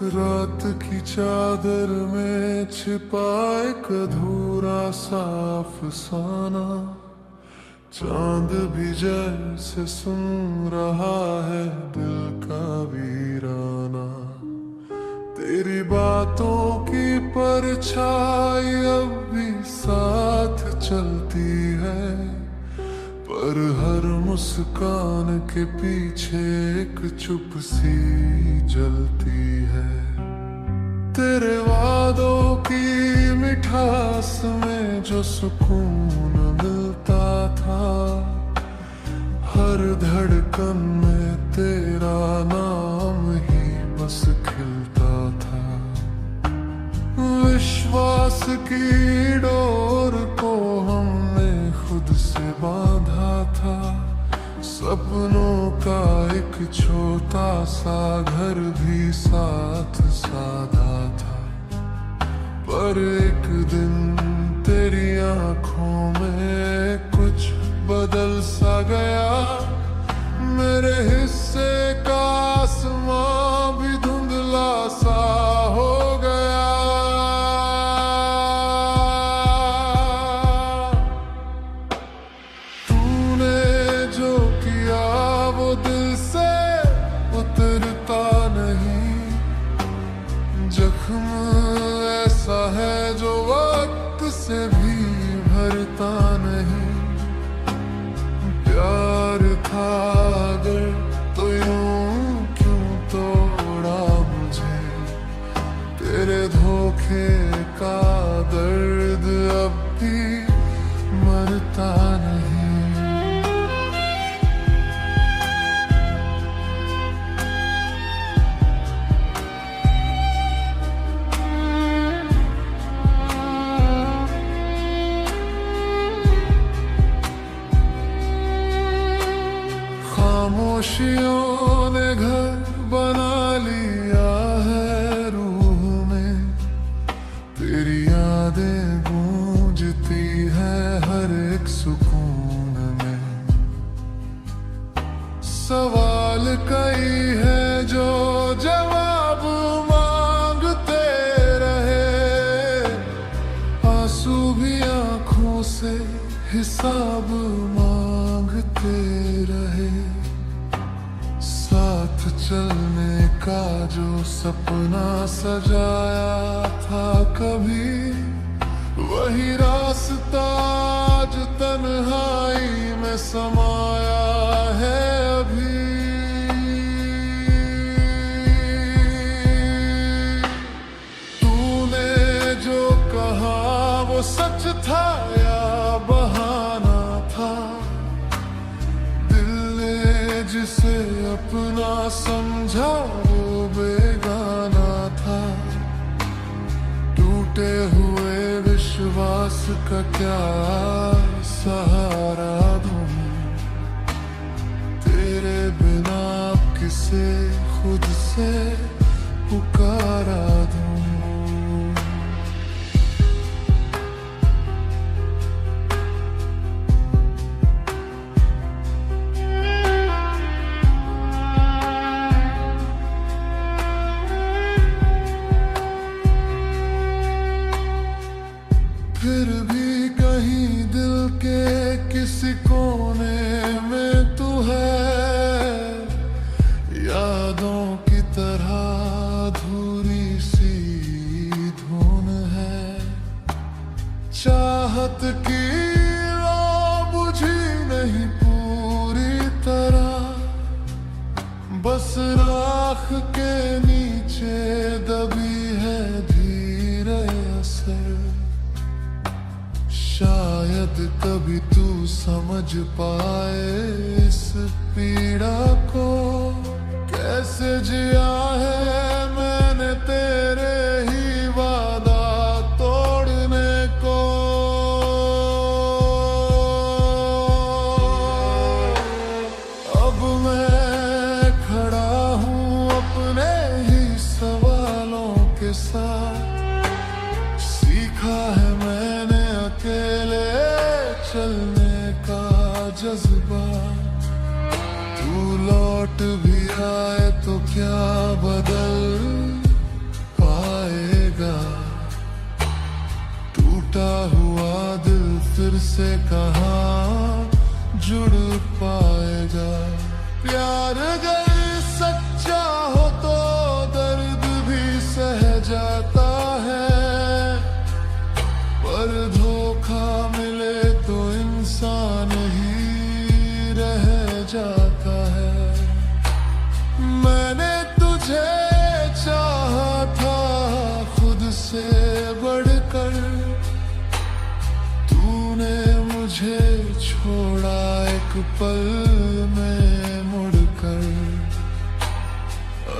रात की चादर में छिपा एक अधूरा सा अफसाना, चांद भी जैसे सुन रहा है दिल का वीराना। तेरी बातों की परछाई अब भी साथ चलती है, पर हर मुस्कान के पीछे एक चुप सी जलती है। तेरे वादों की मिठास में जो सुकून मिलता था, हर धड़कन में तेरा नाम ही बस खिलता था। विश्वास की डोर को हमने खुद से बांधा था, सपनों का एक छोटा सा घर भी साथ साधा था। पर एक दिन तेरी आंखों में कुछ बदल सा गया, मेरे हिस्से का आसमां भी धुंधला सा हो गया। तूने जो किया वो दिल से उतरता नहीं, जख्म ऐसा है जो वक्त से भी भरता नहीं। प्यार था अगर तो यूं क्यों तोड़ा मुझे, तेरे धोखे का दर्द अब भी मरता नहीं। खामोशियों ने घर बना लिया है रूह में, तेरी यादें गूंजती है हर एक सुकून में। सवाल कई है जो जवाब मांगते रहे, आंसू भी आंखों से हिसाब मांगते रहे। साथ चलने का जो सपना सजाया था कभी, वही रास्ता आज तन्हाई में समाया है अभी। तूने जो कहा वो सच था या बहाना था, जिसे अपना समझा वो बेगाना था। टूटे हुए विश्वास का क्या सहारा दूं, तेरे बिना किसे खुद से पुकारा दूं। फिर भी कहीं दिल के किसी कोने में तू है, यादों की तरह अधूरी सी धुन है। चाहत की लौ बुझी नहीं पूरी तरह, बस राख के नीचे दबी है धीरे असर। शायद कभी तू समझ पाए इस पीड़ा को, कैसे जिया है मैंने तेरे ही वादा तोड़ने को। अब मैं खड़ा हूँ अपने ही सवालों के साथ, सीखा है मैंने अकेले चलने का जज्बा। तू लौट भी आए तो क्या तुझसे कहाँ जुड़ पाएगा। प्यार अगर सच्चा हो तो दर्द भी सह जाता है, पर धोखा मिले तो इंसान ही रह जाता है। मैंने तुझे चाहा था खुद से बढ़कर, तूने मुझे छोड़ा एक पल में मुड़कर।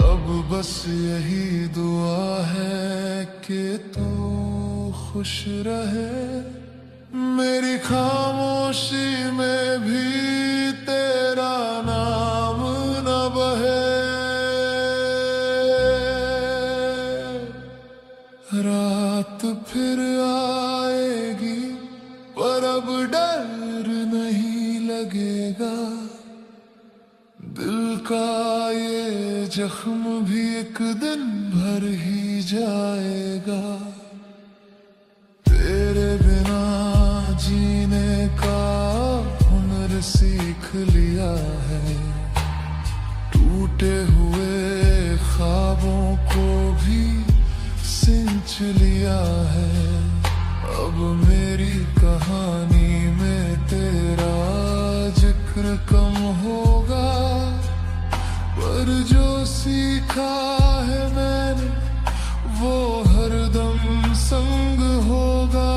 अब बस यही दुआ है कि तू खुश रहे, मेरी खामोशी में भी तेरा नाम न बहे। रात फिर आएगी पर अब डर नहीं लगेगा, दिल का ये जख्म भी एक दिन भर ही जाएगा। तेरे बिना जीने का हुनर सीख लिया है, टूटे हुए ख्वाबों को भी सिंच लिया है। अब मेरी कहानी में तेरा जिक्र कम होगा, पर जो सीखा है मैंने वो हरदम संग होगा।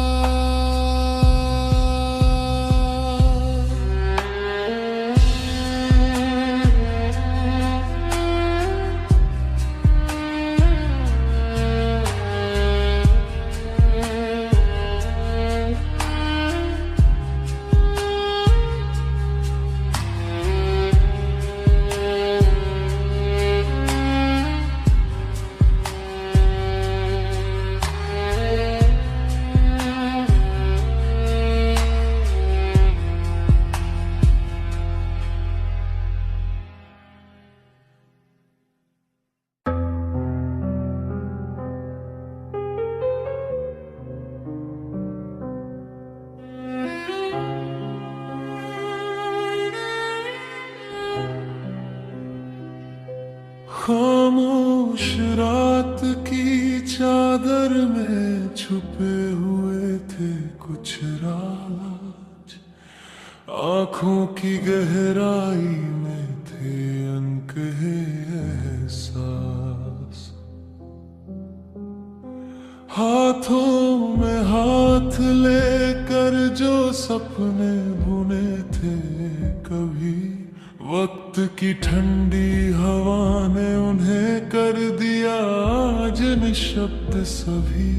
खामोश रात की चादर में छुपे हुए थे कुछ राज, आंखों की गहराई में थे अनकहे एहसास। हाथों में हाथ लेकर जो सपने बुने थे कभी, वक्त की ठंडी हवा ने उन्हें कर दिया आज निशब्द सभी।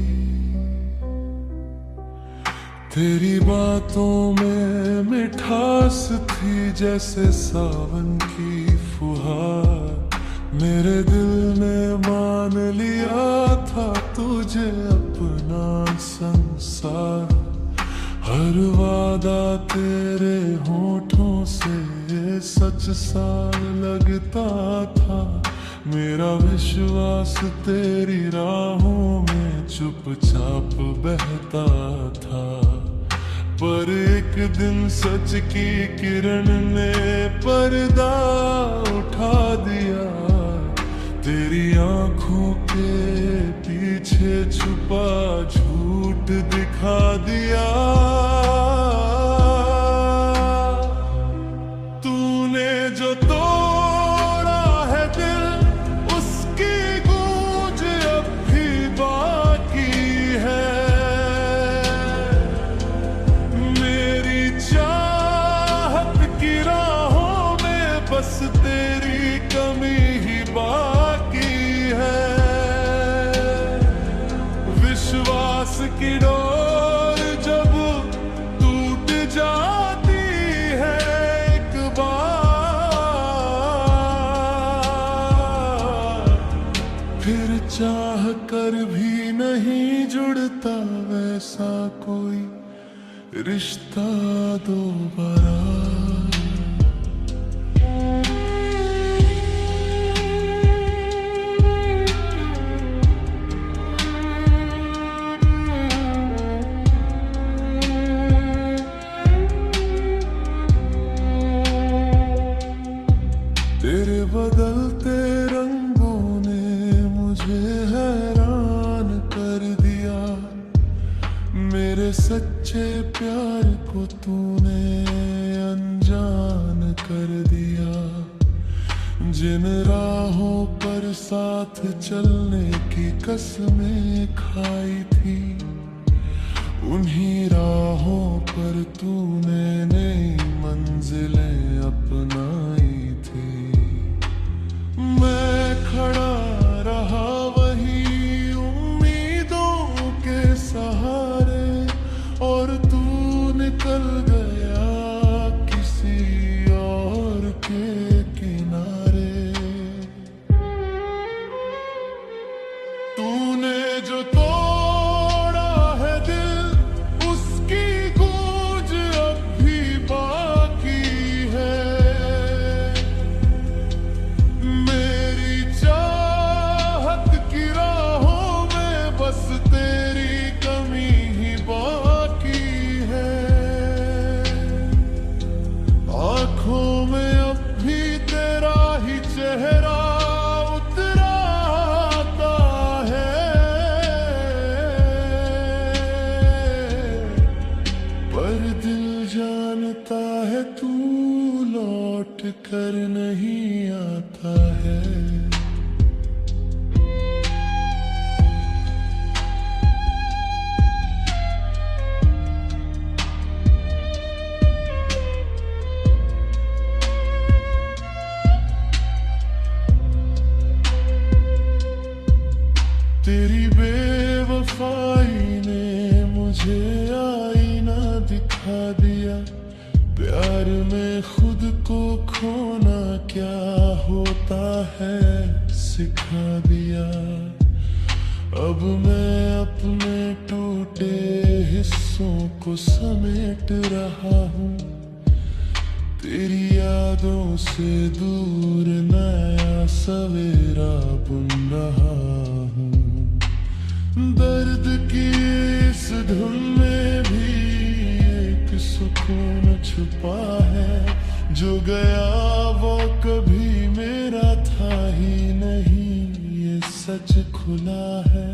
तेरी बातों में मिठास थी जैसे सावन की फुहार, मेरे दिल ने मान लिया था तुझे अपना संसार। हर वादा तेरे होठों से सच सा लगता था, मेरा विश्वास तेरी राहों में चुपचाप बहता था। पर एक दिन सच की किरण ने पर्दा उठा दिया, तेरी आंखों के पीछे छुपा झूठ दिखा दिया। तूने जो तोड़ा है दिल, उसकी गूंज अब भी बाकी है। मेरी चाहत की राहों में बस तेरी कमी ही बाकी है। विश्वास की डोर जब टूट जाती है एक बार, फिर चाह कर भी नहीं जुड़ता वैसा कोई रिश्ता दोबारा। साथ चलने की कसमें खाई थी, उन्हीं राहों पर तूने नई मंजिलें अपनाई थी। मैं खड़ा रहा वही उम्मीदों के सहारे, और तू निकल गया किसी और के किनारे। तूने जो तोड़ा है दिल उसकी गूंज अब भी बाकी है। मेरी चाहत की राहों में बस तेरी कमी ही बाकी है। आँखों में अब भी तेरा ही चेहरा जानता है तू लौट कर नहीं आता है। तेरी बेवफाई ने मुझे आईना दिखा दिया, प्यार में खुद को खोना क्या होता है सिखा दिया। अब मैं अपने टूटे हिस्सों को समेट रहा हूँ, तेरी यादों से दूर नया सवेरा बुन रहा हूँ। दर्द की इस धुन में भी एक सुकून छुपा है, जो गया वो कभी मेरा था ही नहीं, ये सच खुला है।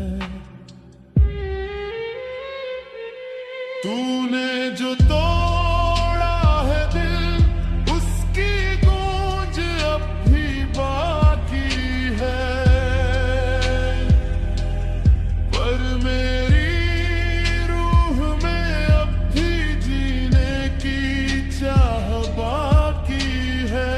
तूने जो तोड़ा है दिल उसकी गूंज अब भी बाकी है, पर मेरी रूह में अब भी जीने की चाह बाकी है।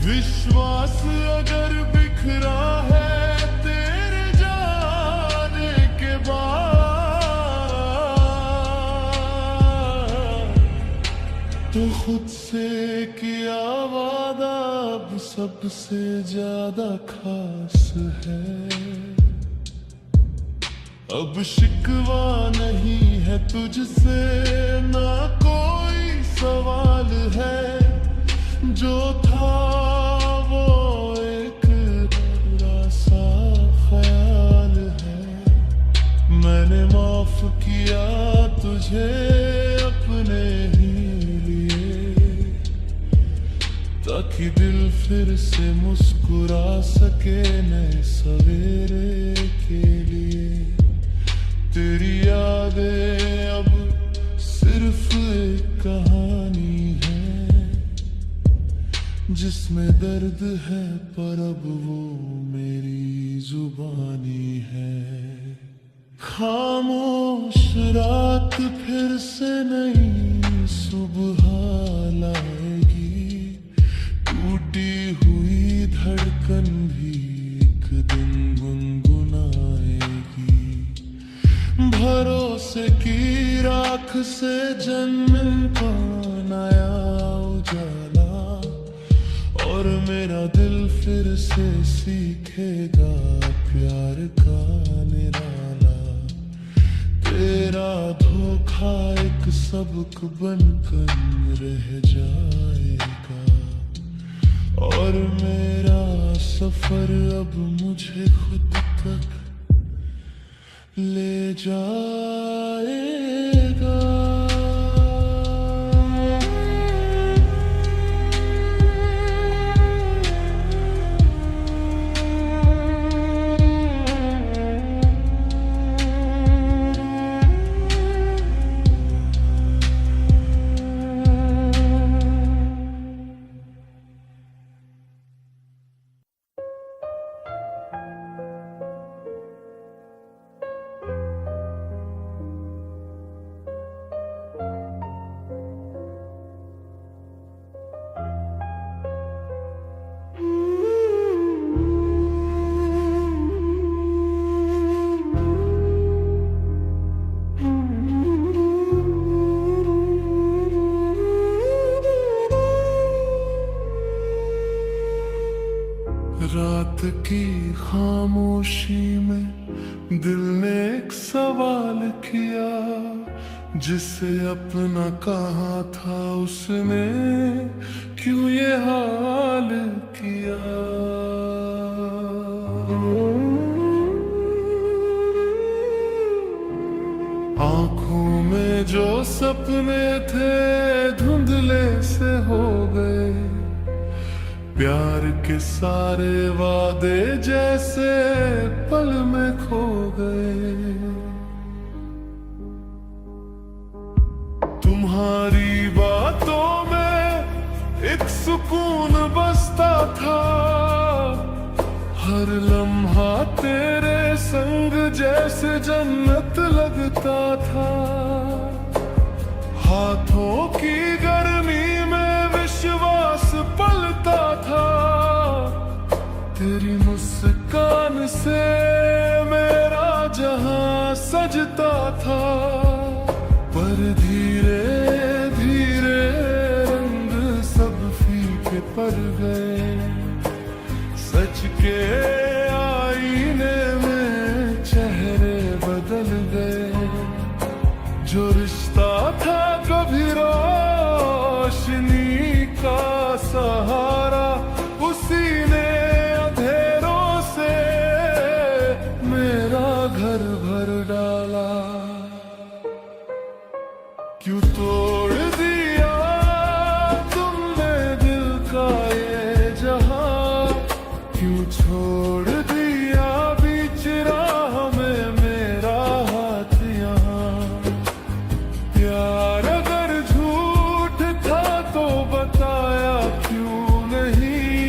विश्वास अगर बिखरा है तेरे जाने के बाद, तो खुद से किया वादा अब सबसे ज्यादा खास है। अब शिकवा नहीं है तुझसे, ना कोई सवाल है, जो था वो एक बुरा सा ख्याल है। मैंने माफ किया तुझे अपने ही लिए, ताकि दिल फिर से मुस्कुरा सके नए सवेरे के लिए। तेरी यादें अब सिर्फ एक कहानी है, जिसमें दर्द है पर अब वो मेरी जुबानी है। खामोश रात फिर से नई सुबह लाएगी, टूटी हुई धड़कन भी एक दिन गुनगुनाएगी। भरोसे की राख से जन्म का नया उजाला, और मेरा दिल फिर से सीखेगा प्यार का निराला। तेरा धोखा एक सबक बनकर रह जाएगा, और मेरा सफर अब मुझे खुद तक ले जाएगा। रात की खामोशी में दिल ने एक सवाल किया, जिसे अपना कहा था उसने क्यों ये हाल किया। आंखों में जो सपने थे धुंधले से हो गए, प्यार के सारे वादे जैसे पल में खो गए। तुम्हारी बातों में एक सुकून बसता था, हर लम्हा तेरे संग जैसे जन्नत लगता था। हाथों की गर्मी में विश्वास पलता था, तेरी मुस्कान से मेरा जहां सजता था। पर धीरे धीरे रंग सब फीके पड़ गए, सच के आईने में चेहरे बदल गए। जो रिश्ता था कभी रोशनी का सहारा, उसी ने अंधेरों से मेरा घर भर डाला। क्यों तोड़ दिया तुमने दिल का ये जहां, क्यों छोड़ दिया बीच राह में मेरा हाथ यहाँ। प्यार अगर झूठ था तो बताया क्यों नहीं,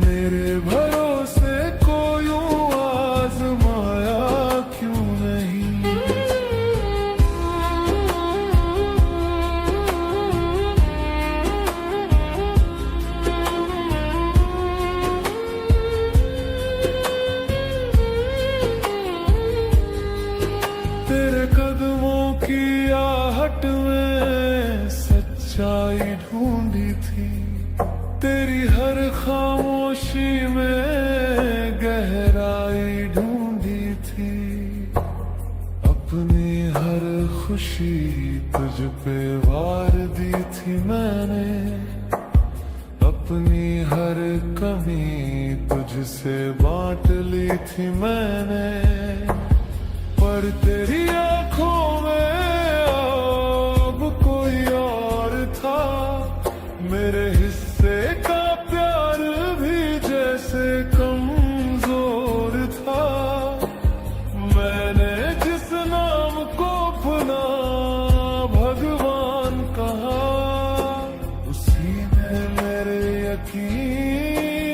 मेरे भरोसे को यूं आजमाया क्यों नहीं। तेरे कदमों की आहट में सच्चाई ढूंढी थी, तेरी हर खामोशी में गहराई ढूंढी थी। अपनी हर खुशी तुझ पे वार दी थी मैंने, अपनी हर कमी तुझसे बांट ली थी मैंने। पर तेरी आंखों में अब कोई और था, मेरे हिस्से का प्यार भी जैसे कमजोर था। मैंने जिस नाम को अपना भगवान कहा, उसी ने मेरे यकीन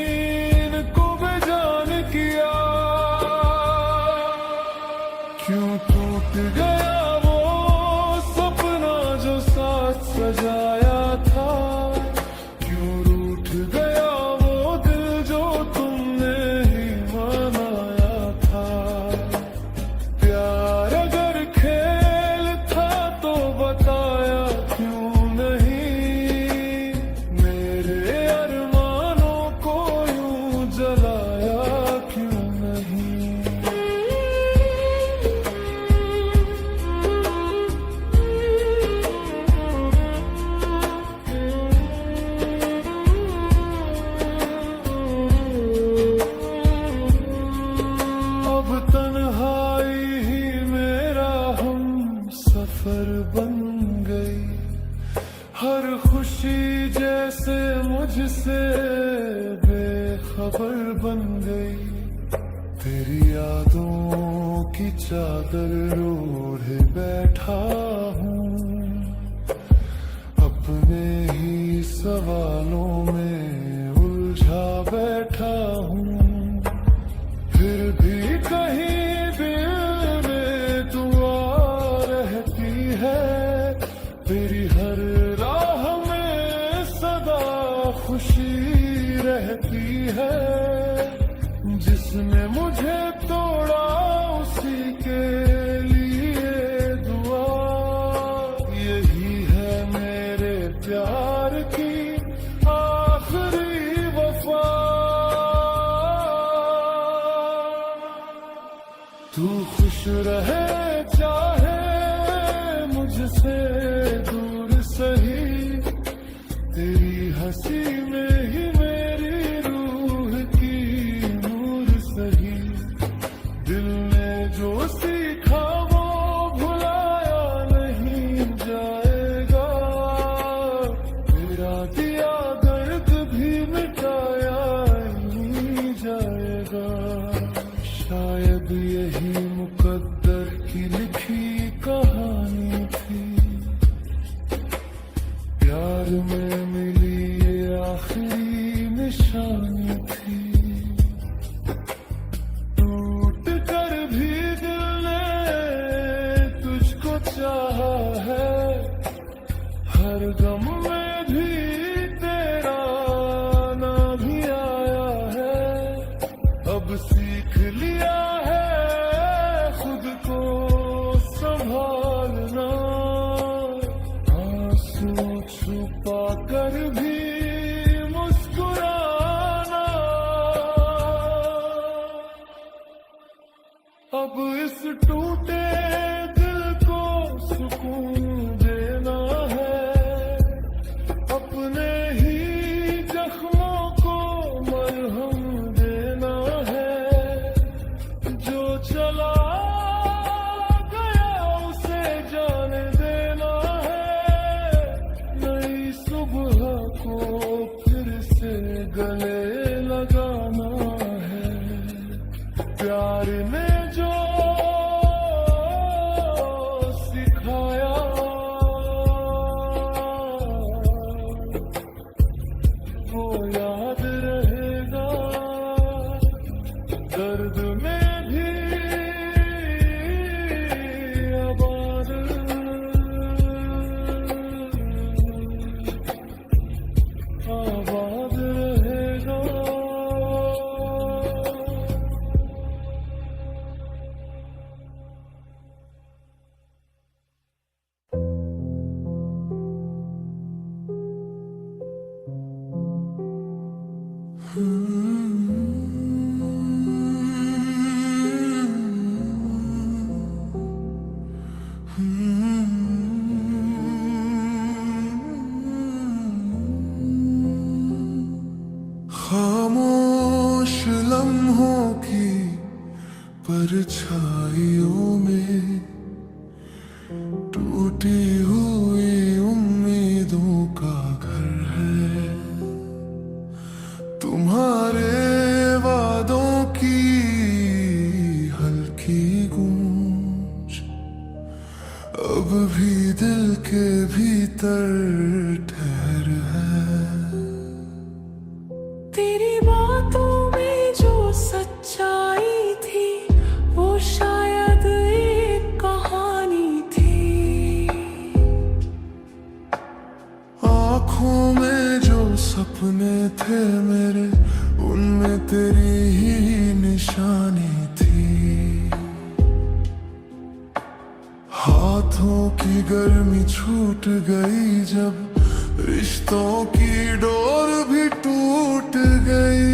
को बेजान किया। क्यों टूट गया वो सपना जो साथ सजाया था, क्यों रूठ गया वो दिल जो तुमने ही मनाया था। प्यार अगर खेल था तो बताया क्यों नहीं, मेरे अरमानों को यूं जलाया क्यों नहीं। अब तन्हाई ही मेरा हम सफर बन गई, हर खुशी जैसे मुझसे बेखबर बन गई। तेरी यादों की चादर ओढ़े बैठा हूँ, अपने ही सवालों में उलझा बैठा हूँ। फिर भी कहीं दिल में दुआ रहती है, तेरी हर राह में सदा खुशी रहती है। जिसने मुझे तोड़ा उसी के लिए दुआ, यही है मेरे प्यार की आखिरी वफा। रहे चाहे मुझसे दूर सही, तेरी हंसी में ही मेरी रूह की नूर सही। दिल ने जो सीखा वो भुलाया नहीं जाएगा, तेरा दिया दर्द भी मिटाया नहीं जाएगा। शायद यही मुकद्दर की लिखी कहानी थी, प्यार में मिली ये आखिरी निशानी थी। टूट कर भी दिल ने तुझको चाहा है, हर गम में भी तेरा नाम भी आया है। अब सीख लिया है खुद को संभालना, आंसू छुपा कर भी मुस्कुराना। अब इस टूटे दिल को सुकून देना है, अपने ही जख्मों को मरहम देना है। जो चला गया उसे जाने देना है, नई सुबह को फिर से गले लगाना है। प्यार ने जो सिखाया वो याद रहेगा, दर्द में भी आबाद, आबाद रहेगा। खामोश लम्हों की परछाइयों में टूटी हुई उम्मीदों का घर है। तुम्हारे वादों की हल्की गूंज अब भी दिल के भीतर ठहर है। तेरी बातों में जो सच्चाई थी वो शायद एक कहानी थी। आँखों में जो सपने थे मेरे उनमें तेरी ही निशानी थी। हाथों की गर्मी छूट गई जब रिश्तों की डोर भी टूट गई।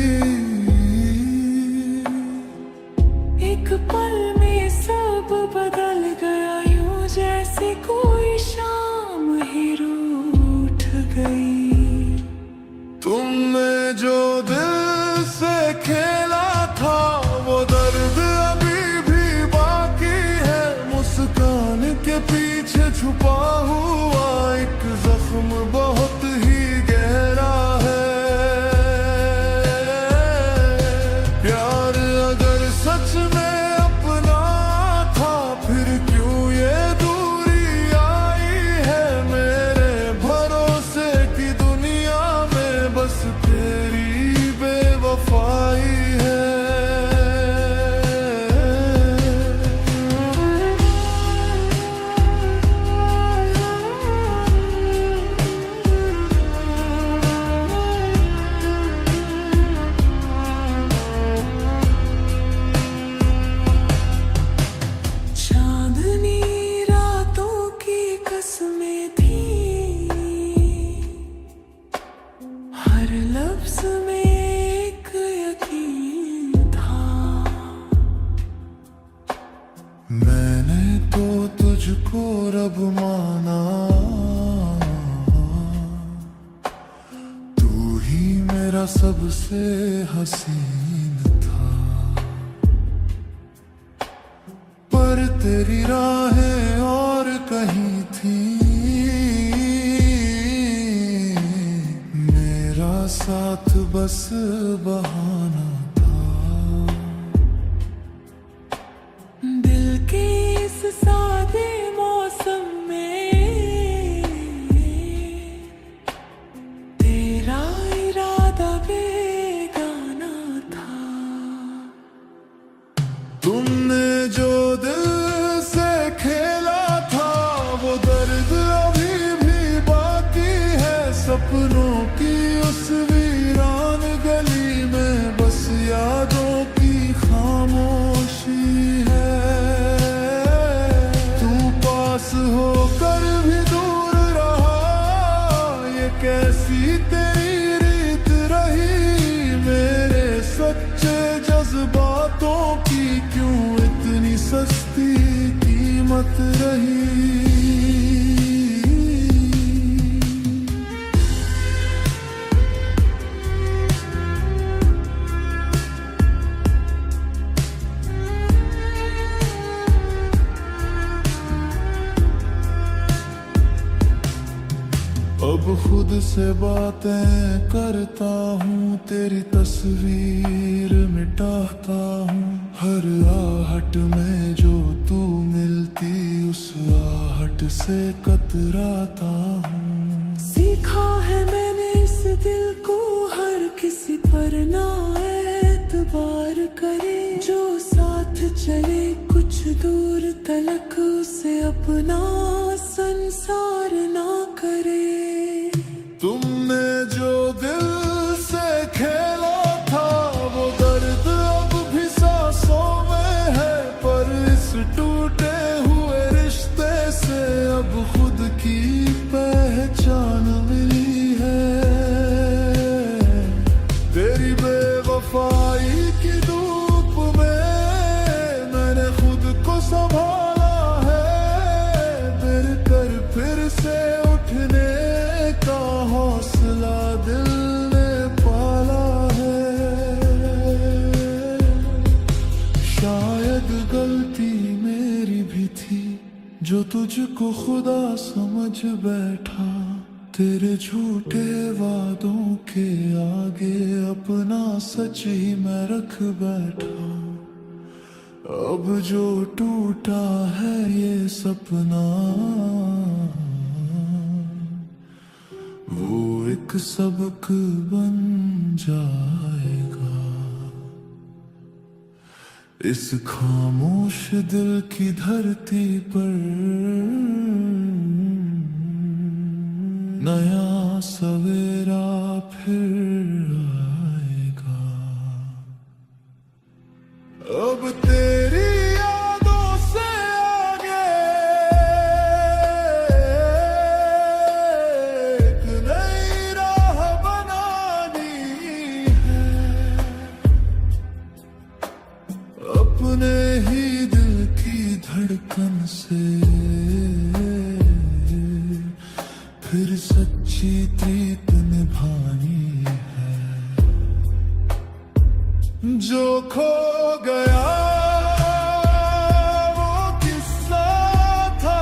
एक पल में सब बदल गया यूं जैसे कोई शाम ही रूठ गई। तुमने जो दिल से खेला था वो दर्द अभी भी बाकी है। मुस्कान के पीछे छुपा हुआ एक जख्म बहुत ही गहरा है। प्यार अगर सच में अपना था फिर क्यों ये दूरी आई है। मेरे भरोसे की दुनिया में बस तेरी बेवफाई है। सबसे हसीन था, पर तेरी राहें और कहीं थी। मेरा साथ बस बहाना था। दिल के इस सादे मौसम में तेरा इरादा बेगाना था। तुमने जो दिल से खेला था वो दर्द अभी भी बाकी है। सपनों की उस वीरान गली में बस यादों की खामोशी है। तू पास होकर भी दूर रहा, ये कैसी तेरी रीत रही। मेरे सच्चे जज्बातों की क्यों इतनी सस्ती कीमत रही। अब खुद से बातें करता हूँ, तेरी तस्वीर मिटाता हूँ। हर आहट में जो तू मिलती उस आहट से कतराता हूँ। सीखा है मैंने इस दिल को हर किसी पर ना एतबार करे। जो साथ चले कुछ दूर तलक उसे अपना संसार ना करे। तुमने जो दिल से खेला था वो दर्द अब भी सांसों में है। पर इस टूटे हुए रिश्ते से अब खुद की पहचान मिली है। तेरी बेवफाई की धूप में मैंने खुद को संभाला है। दिल कर फिर से उठने का हौसला दिल ने पाला है। शायद गलती मेरी भी थी जो तुझको खुदा समझ बैठा। तेरे झूठे वादों के आगे अपना सच ही मैं रख बैठा। अब जो टूटा है ये सपना वो एक सबक बन जाएगा। इस खामोश दिल की धरती पर नया सवेरा फिर आएगा। अब तेरी यादों से आगे एक नई राह बनानी है। अपने ही दिल की धड़कन से फिर सच्ची प्रीत निभानी है। जो खो गया वो किस्सा था,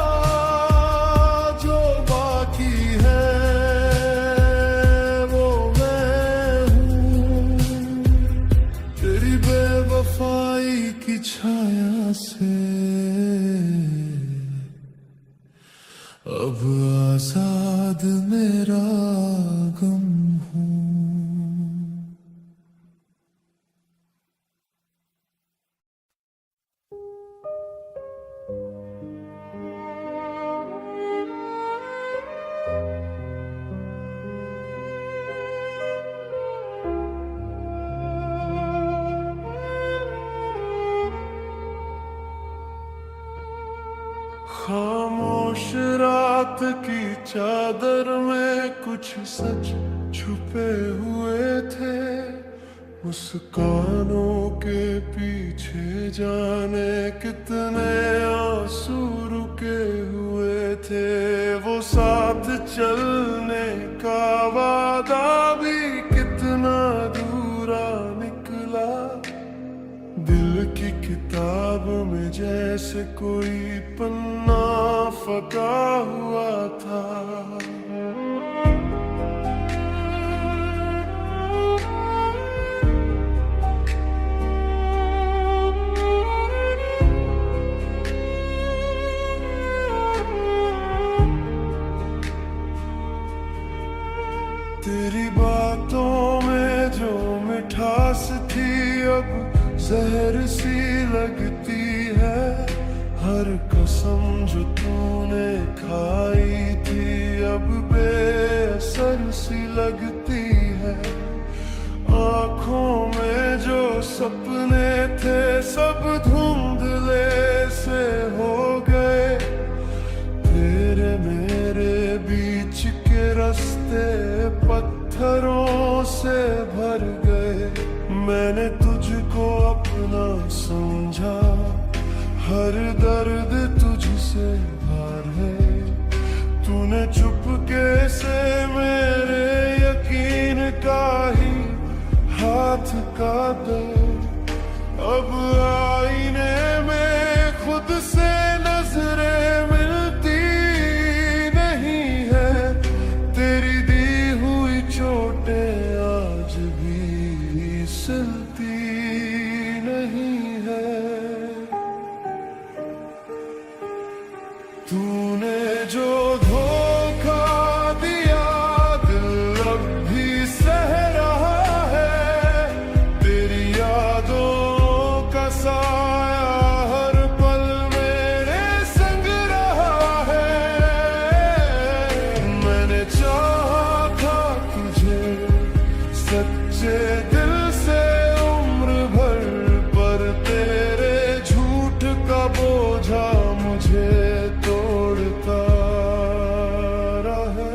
जो बाकी है वो मैं हूँ। तेरी बेवफाई की छाया से अब आजाद मेरा गम हूँ। खामोश रात की चादर में कुछ सच छुपे हुए थे। मुस्कानों के पीछे जाने कितने आंसू रुके हुए थे। वो साथ चलने का वादा भी कितना दूर किताब में जैसे कोई पन्ना फका हुआ था। तेरी बातों में जो मिठास थी अब जहर सी लगती है। हर कसम जो तूने खाई थी अब बेअसर सी लगती है। आँखों में जो सपने थे सब धुंधले से हो गए। तेरे मेरे बीच के रास्ते पत्थरों से भर गए। मैंने तुझको अपना समझा, हर दर्द तुझसे बाहर है। तूने चुपके से मेरे यकीन का ही हाथ काटा। अब आईने में खुद से नजरें मिलती नहीं है। तेरी दी हुई चोटें आज भी सिलती नहीं है। तूने जो धोखा दिया दिल अब भी सह रहा है। तेरी यादों का साया हर पल मेरे संग रहा है। मैंने चाहा था तुझे सच्चे दिल से उम्र भर, पर तेरे झूठ का बोझा मुझे तोड़ता रहा।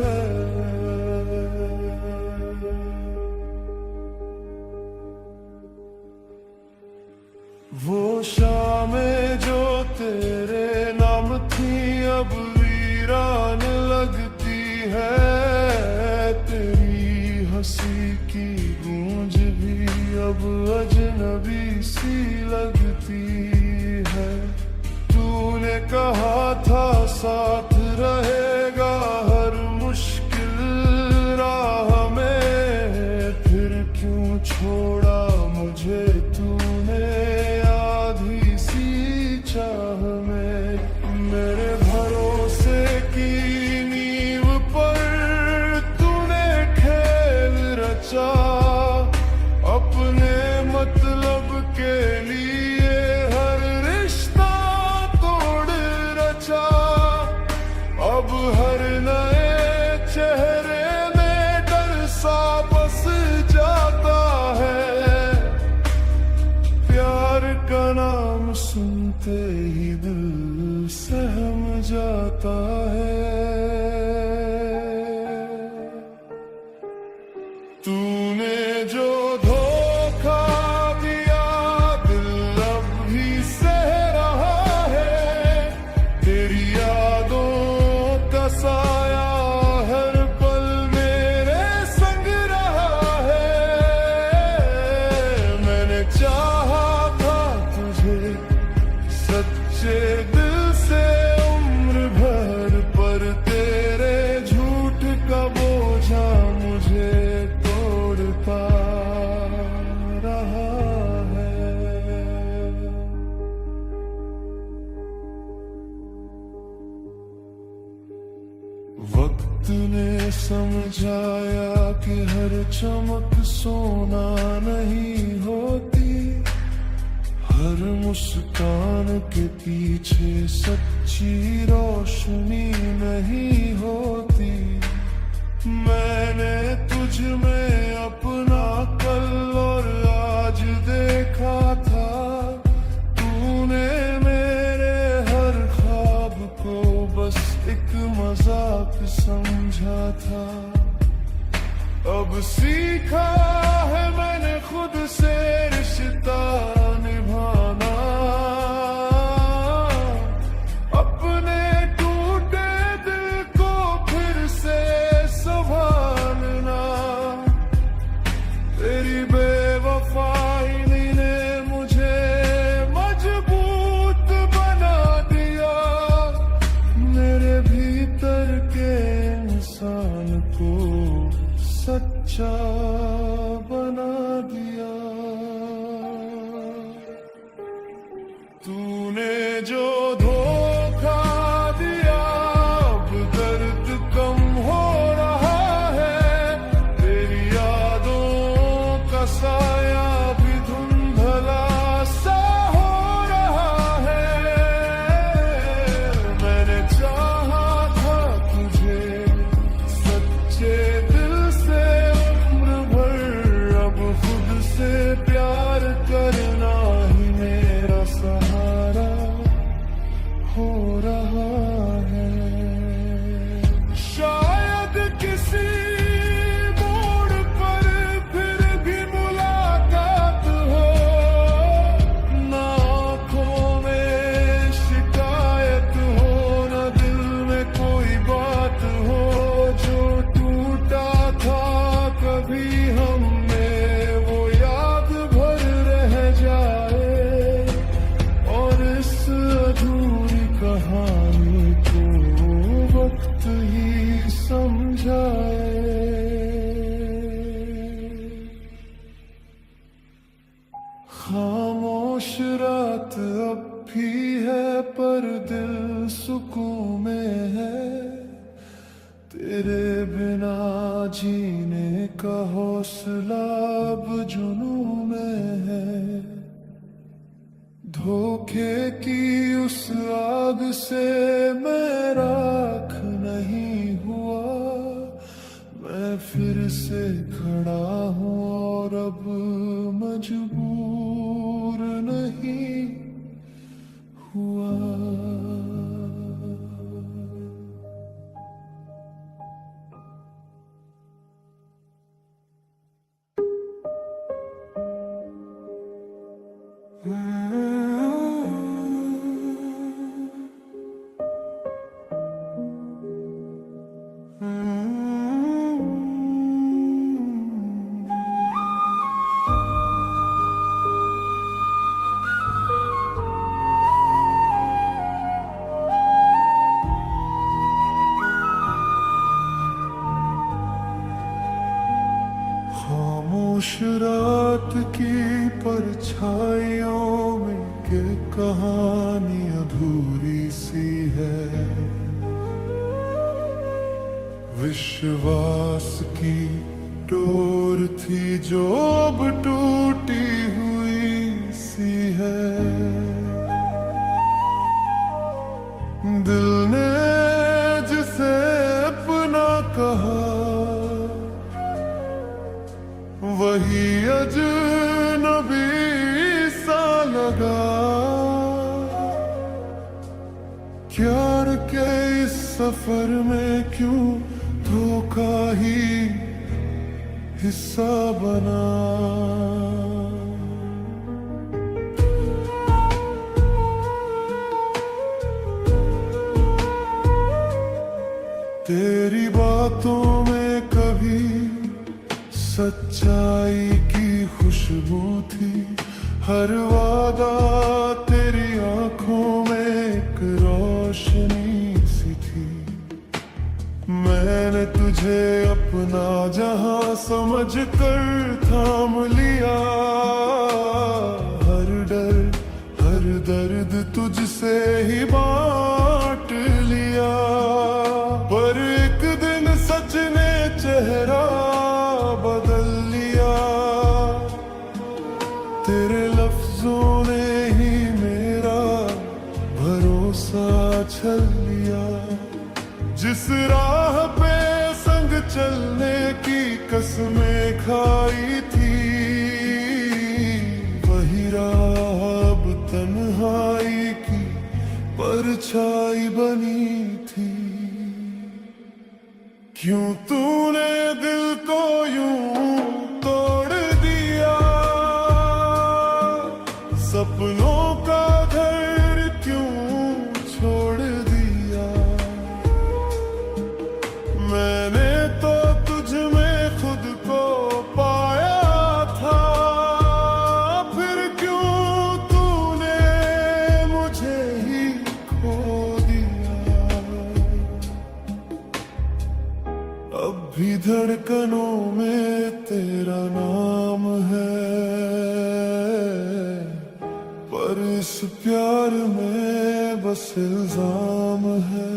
वो शामें जो तेरे नाम थी अब वीरान लगती है। तेरी हंसी की गूंज भी अब अजनबी सी लगती है। तूने कहा था साथ रहेगा हर मुश्किल राह में, फिर क्यों छोड़ा मुझे तूने आधी सी चाह में। मेरे भरोसे की नींव पर तूने खेल रचा। अपने मतलब के लिए हर रिश्ता तोड़ रचा। अब हर नए चेहरे में डर सा बस जाता है। प्यार का नाम सुनते ही दिल सहम जाता है। तूने जो धोखा दिया दिल अब भी सह रहा है। तेरी यादों का साया हर पल मेरे संग रहा है। मैंने चाहा था तुझे सच्चे दिल से उम्र भर, पर तेरे झूठ का बोझा मुझे तोड़ता रहा है। वक्त ने समझाया कि हर चमक सोना नहीं होती। हर मुस्कान के पीछे सच्ची रोशनी नहीं होती। मैंने तुझ में अपना कल और आज देखा था। तूने मेरे हर ख्वाब को बस एक मजाक समझा था। अब सीखा है मैंने खुद से रिश्ता निभाना। अपने टूटे दिल को फिर से संभालना। तेरी बेवफाई ने मुझे मजबूर सच्चा बना दिया। तूने जो धोखा दिया, अब दर्द कम हो रहा है। तेरी यादों का साया भी धुंधला सा हो रहा है। मैंने चाहा था तुझे सच्चे दिल से उम्र भर, अब खुद से प्यार करना ही मेरा सहारा हो रहा है। शायद किसी मोड़ पर फिर भी मुलाकात हो, ना आँखों में शिकायत हो, ना दिल में कोई बात हो। जो टूटा था कभी हमने, वो याद भर रह जाए, और इस अधूरी कहानी को वक्त ही समझाए। खामोश रात अब भी है पर दिल सुकून में है। तेरे बिना जीने का हौसला अब जुनून में है। धोखे की उस आग से मैं राख नहीं हुआ। मैं फिर से खड़ा हूँ और अब मजबूर नहीं हुआ। खामोश रात की परछाइयों में के कहानी अधूरी सी है। विश्वास की डोर थी जो अब टूटी हुई सी है। दिल ने जिसे अपना कहा, वही अजनबी सा लगा। प्यार के इस सफर में क्यों धोखा ही हिस्सा बना। तेरी बातों में कभी सच्चाई की खुशबू थी। हर वादा तेरी आंखों में एक रोशनी सी थी। मैंने तुझे अपना जहां समझ कर थाम लिया। हर डर हर दर्द तुझसे ही बांट लिया। पर एक दिन सच ने चेहरा बदल लिया। तेरे लफ्जों ने ही मेरा भरोसा छल लिया। जिस राह पे संग चलने की कसमें खाई थी, वही राह अब तन्हाई की परछाई बनी थी। क्यों तूने दिल को यूं तोड़ दिया। सपनों का घर क्यों छोड़ दिया। मैंने तो तुझ में खुद को पाया था। फिर क्यों तूने मुझे ही खो दिया। अब भी धड़कनों में इस प्यार में बस इल्जाम है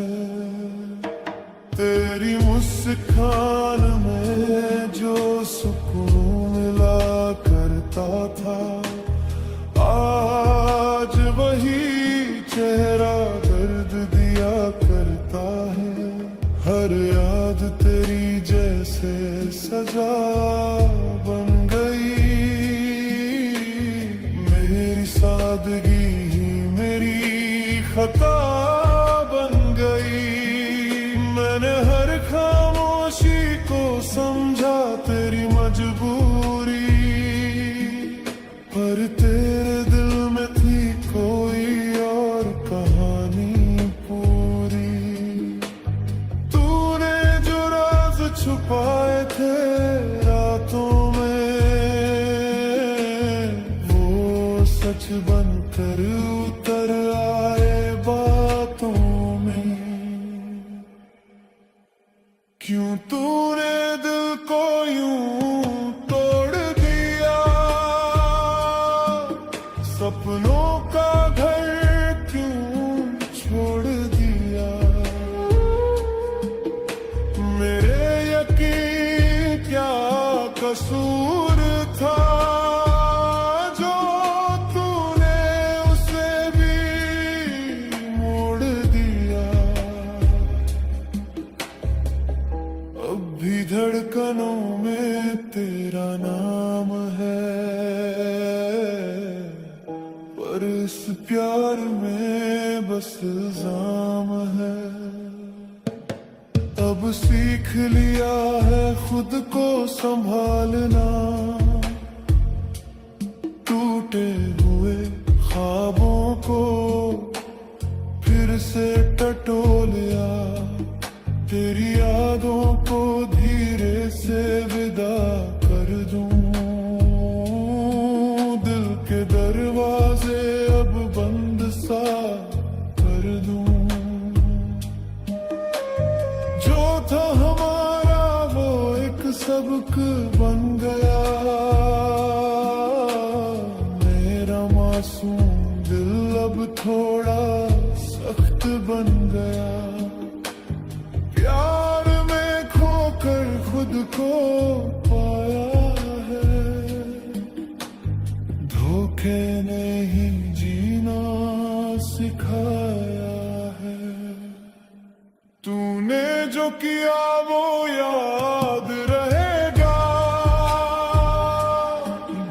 तेरी मुस्कान में जो सुकून मिला करता था आज वही चेहरा दर्द दिया करता है हर याद तेरी जैसे सजा बन गई मेरी सादगी ही मेरी खता बन गई मैंने हर खामोशी को समझा तेरी मजबूरी पर तेरे दिल में थी कोई और कहानी पूरी तूने जो राज छुपाए थे रातों में वो सच बनकर उतर आए बातों में क्यों तूने दिल को यूं तोड़ दिया सपनों का घर क्यों छोड़ दिया मेरे यकीन क्या कसूर था जो तूने उसे भी मोड़ दिया अब भी धड़कनों में तेरा नाम है पर इस प्यार में बस इल्जाम है अब सीख लिया है खुद को संभालना टूटे हुए ख्वाबों को फिर से टटोलिया तेरी यादों को धीरे से विदा कर दूं दिल के दरवाजे अब बंद सा कर दूं जो था हमारा वो एक सबक बन गया मेरा मासूम दिल अब थोड़ा सख्त बन गया प्यार में खोकर खुद को पाया है धोखे ने ही जीना सिखाया है तूने जो किया वो याद रहेगा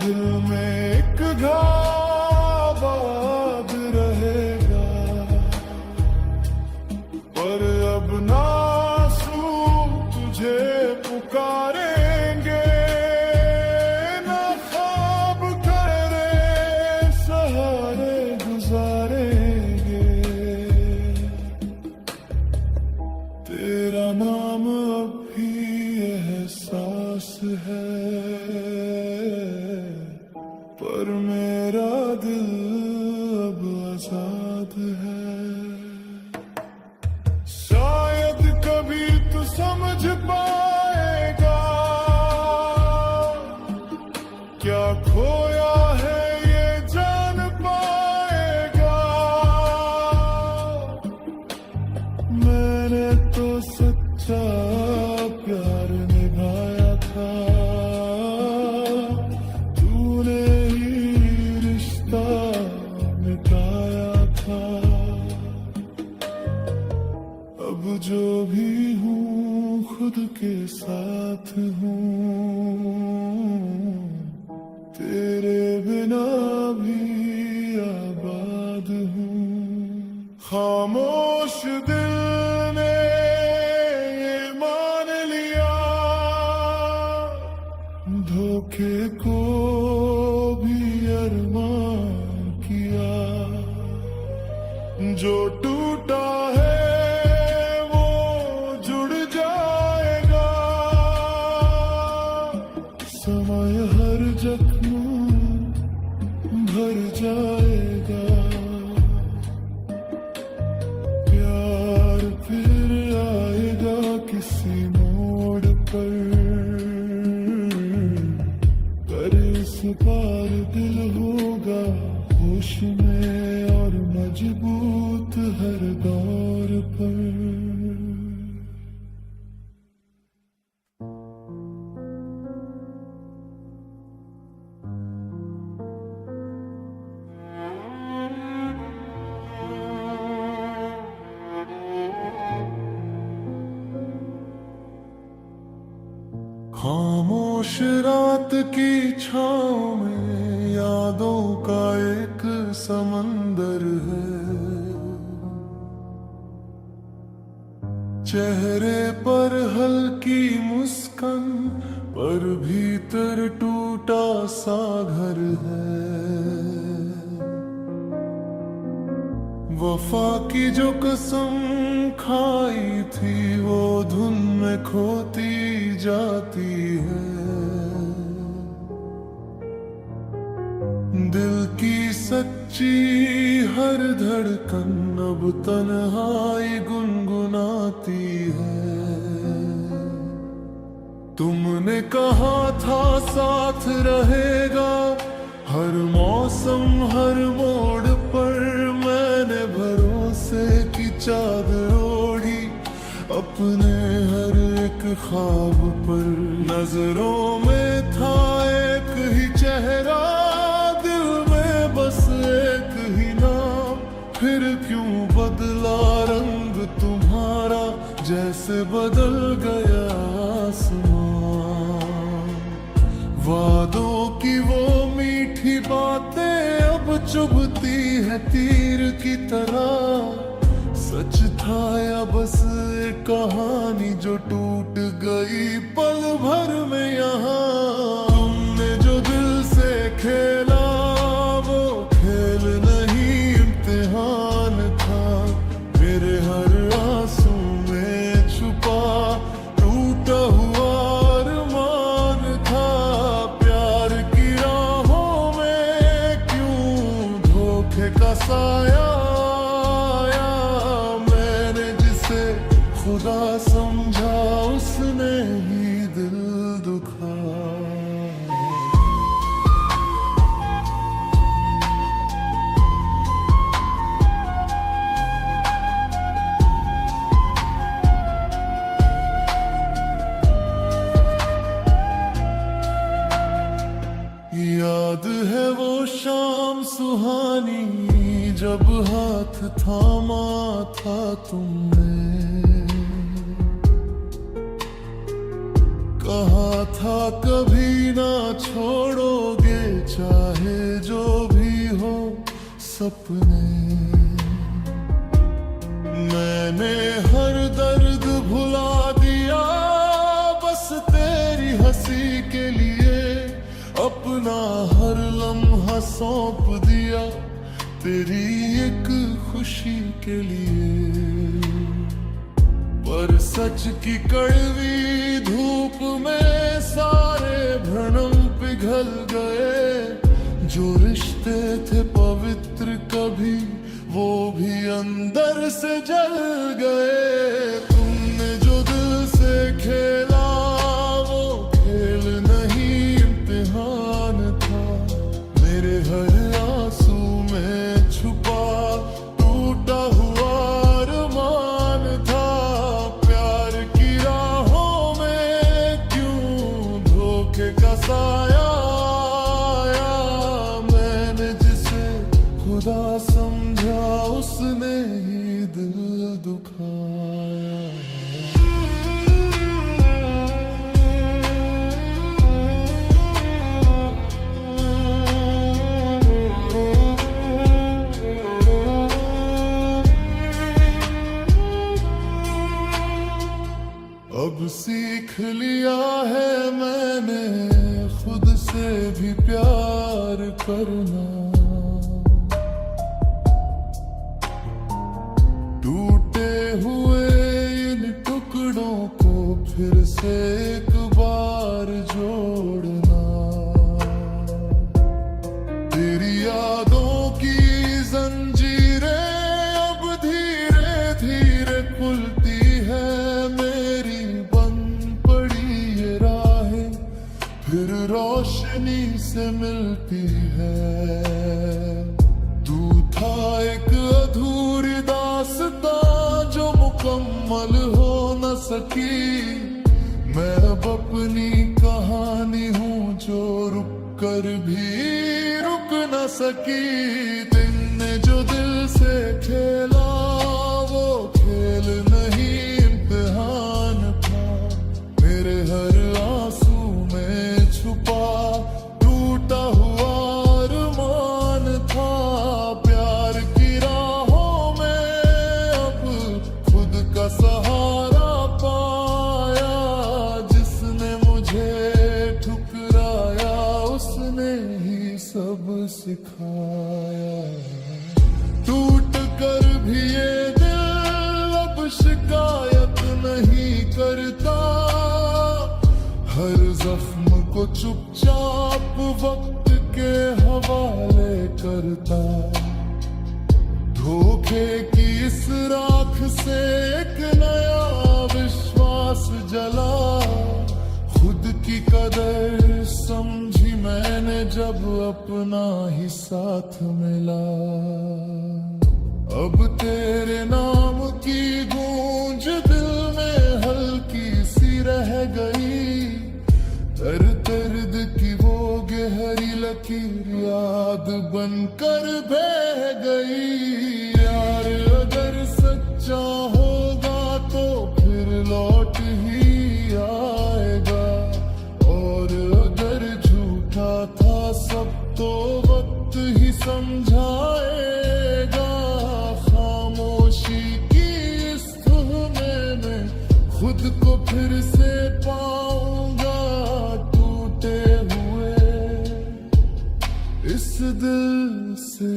दिल में एक घाव आबाद रहेगा पर अब ना तुझे पुकारेंगे ना ख्वाब करे सहारे गुजारेंगे तेरा नाम अब भी एहसास है पर मेरा दिल अब आजाद है शायद कभी तू समझ पाएगा क्या खोया है ये जान पाएगा मैंने तो सच्चा प्यार निभाया था तूने ही रिश्ता मिटाया था अब जो भी हूँ खुद के साथ हूँ तेरे बिना भी आबाद हूँ खामोश दिल ने ये मान लिया धोखे को भी अरमान किया जो टूटा है समय हर जख्म भर जाएगा प्यार फिर आएगा किसी मोड़ पर इस पार दिल होगा होश में और मजबूत हर दौर पर। खामोश रात की छाँव में यादों का एक समंदर है। चेहरे पर हल्की मुस्कान पर भीतर टूटा सा घर है। वफा की जो कसम खाई थी वो धुन में खोती जाती है। दिल की सच्ची हर धड़कन अब तन्हाई गुनगुनाती है। तुमने कहा था साथ रहेगा हर मौसम हर मोड़ पर। मैंने भरोसे की चादर ओढ़ी अपने हर एक ख्वाब पर। नजरों में था एक ही चेहरा दिल में बस एक ही नाम। फिर क्यों बदला रंग तुम्हारा जैसे बदल गया आसमान। वादों की वो मीठी बातें अब चुभती है तीर की तरह। सच था या बस एक कहानी जो टूट गई पल भर में यहाँ। तुमने जो दिल से खेला वो खेल नहीं इम्तिहान था। मेरे हर आंसू में छुपा टूटा हुआ अरमान था। प्यार की राहों में क्यों धोखे का साया। खुदा समझा उसने ही दिल दुखाया। याद है वो शाम सुहानी जब हाथ थामा था तुमने। कहा था कभी ना छोड़ोगे चाहे जो भी हो सपने। मैंने हर दर्द भुला दिया बस तेरी हंसी के लिए। अपना हर लम्हा सौंप दिया तेरी एक खुशी के लिए। पर सच की कड़वी धूप में सारे भ्रम पिघल गए। जो रिश्ते थे पवित्र कभी वो भी अंदर से जल गए। तुमने जो दिल से खेला वो खेल नहीं इम्तिहान था। मेरे हर आंसू में छुपा टूटा हुआ अरमान था। प्यार की राहों में क्यों धोखे का साया आया। मैंने जिसे खुदा समझा उसने ही दिल दुखाया। अब सीख लिया है मैंने खुद से भी प्यार करना। टूटे हुए इन टुकड़ों को फिर से एक बार जोड़ना। तेरी यादों की जंजीरें अब धीरे धीरे खुलती है। मेरी बंद पड़ी ये राहें फिर रोशनी से मिलती है। सकी। मैं अब अपनी कहानी हूँ जो रुक कर भी रुक न सकी। दिन ने जो दिल से खेला वो खेल नहीं इम्तिहान था। मेरे हर आंसू में छुपा टूटा हुआ अरमान था। प्यार की राहों में अब खुद का सहारा पाया। जिसने मुझे ठुकराया उसने ही सब सिखाया। टूट कर भी ये दिल अब शिकायत नहीं करता। हर जख्म को चुपचाप वक्त के हवाले करता। धोखे की इस राख से एक नया विश्वास जला। खुद की कदर समझी मैंने जब अपना ही साथ मिला। अब तेरे नाम की गूंज दिल में हल्की सी रह गई। दर्द की वो गहरी लकीर याद बनकर बह गई। यार अगर सच्चा होगा तो फिर लौट ही आएगा। और अगर झूठा था सब तो वक्त ही समझाएगा। खामोशी की इस धुन में मैं खुद को फिर से पाऊंगा। टूटे हुए इस दिल से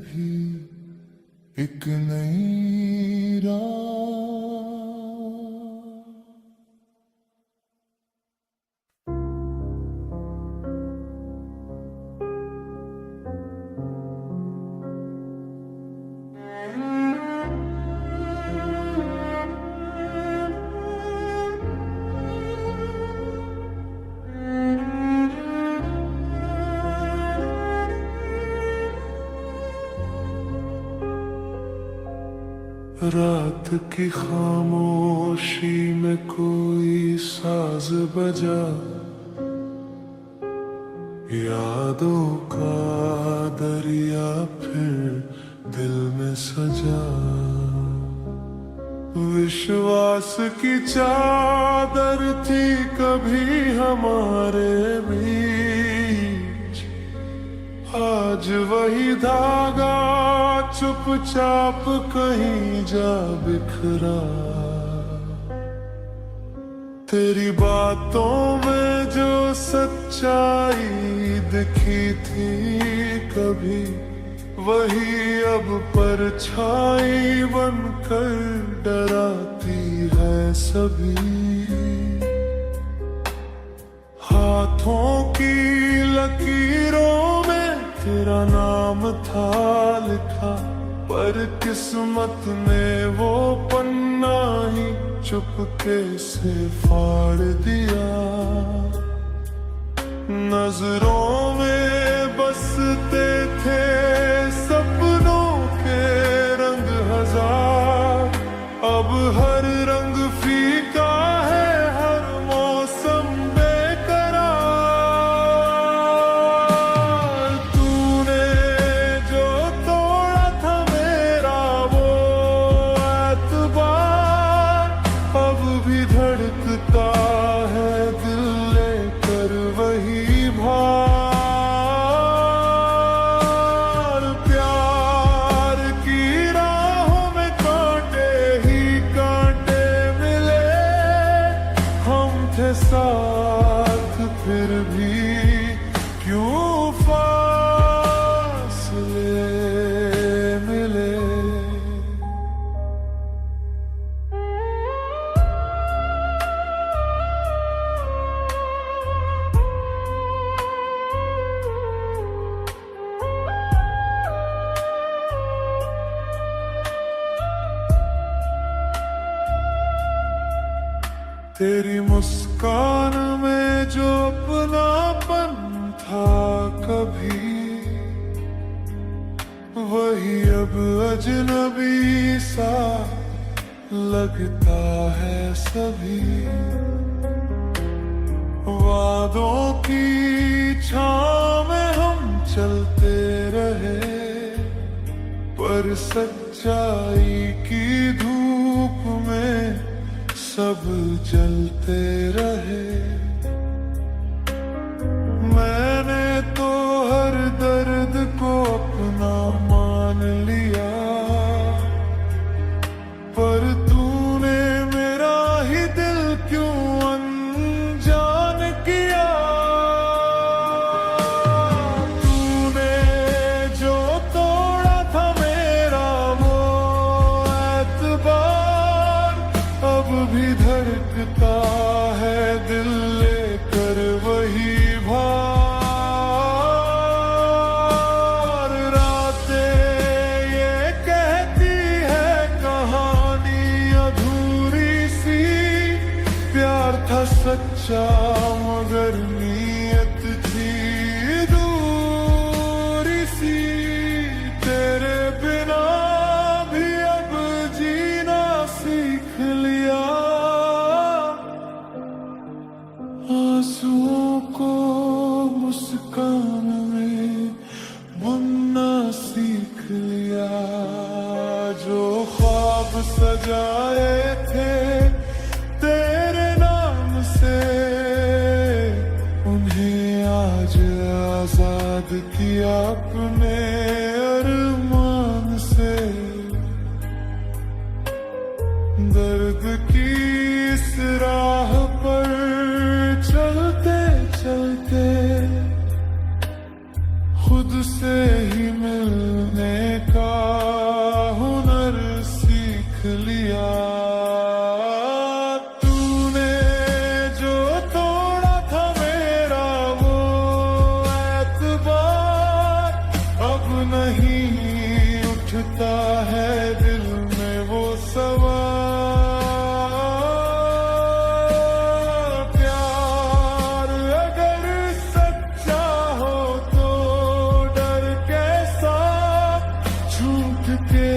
भी एक नई राह। रात की खामोशी में कोई साज बजा। यादों का दरिया फिर दिल में सजा। विश्वास की चादर थी कभी हमारे बीच। आज वही धागा चुपचाप कहीं जा बिखरा। तेरी बातों में जो सच्चाई दिखी थी कभी, वही अब परछाई बनकर डराती है सभी। हाथों की लकीरों में तेरा नाम था लिखा, पर किस्मत ने वो पन्ना ही चुपके से फाड़ दिया। नजरों में बसते थे सपनों के रंग हजार, अब हर रंग फीका है, हर मौसम बेकरार। तूने जो तोड़ा था मेरा वो एतबार, अब भी धड़कता है दिल लेकर वही भार। प्यार की राहों में कांटे ही कांटे मिले, हम थे साथ फिर भी क्यों फासले मिले। तेरी मुस्कान में जो अपनापन था कभी, वही अब अजनबी सा लगता है सभी वादों की छाँव में हम चलते रहे, पर सच्चाई की धूप में सब जलते रहे। मैंने तो हर दर्द को अपना मान लिया, पर तूने मेरा ही दिल क्यों अनजान किया। तूने जो तोड़ा था मेरा वो एतबार, अब भी धड़कता है दिल लेकर वही भार। रातें ये कहती है कहानी अधूरी सी, प्यार था सच्चा मगर नीयत थी दूरी सी। तेरे बिना भी अब जीना सीख लिया, आंसुओं को मुस्कान में बुनना सीख लिया। जो ख्वाब सजाए थे तेरे नाम से, उन्हें आज आजाद किया अपने अरमान से। दर्द की इस राह पर चलते चलते खुद से ही मिलने का हुनर सीख लिया। तूने जो तोड़ा था मेरा वो एतबार, अब नहीं उठता है दिल में वो सवाल। प्यार अगर सच्चा हो तो डर कैसा, झूठ के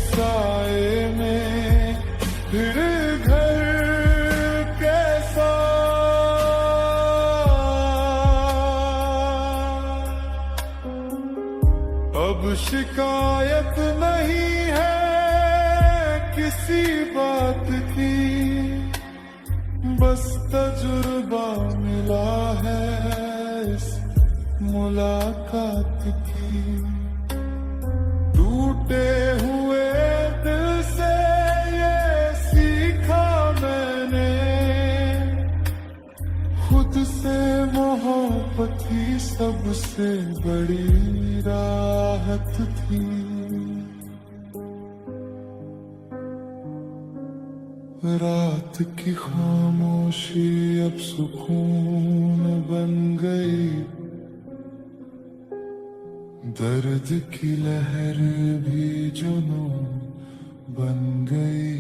साए में फिर घर कैसा। अब शिकायत नहीं है किसी बात की, बस तजुर्बा मिला है इस मुलाकात की। टूटे हुए दिल से ये सीखा मैंने, खुद से मोहब्बत ही सबसे बड़ी राहत थी। रात की खामोशी अब सुकून बन गई, दर्द की लहर भी जुनून बन गई।